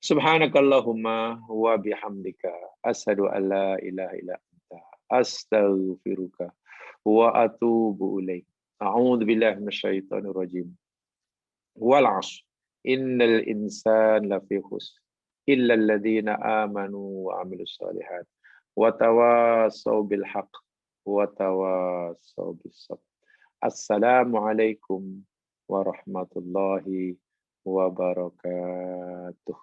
Subhanakallahumma wa bihamdika asyhadu an la ilaha illa anta astaghfiruka wa atubu ilaik. A'udzu billahi minasyaitonir rajim. Wal 'ashr innal insana lafi khusr illa alladziina aamanu wa 'amilus shalihat wa tawassaw bil haqq wa tawassaw bis sabr. Assalamualaikum warahmatullahi wabarakatuh.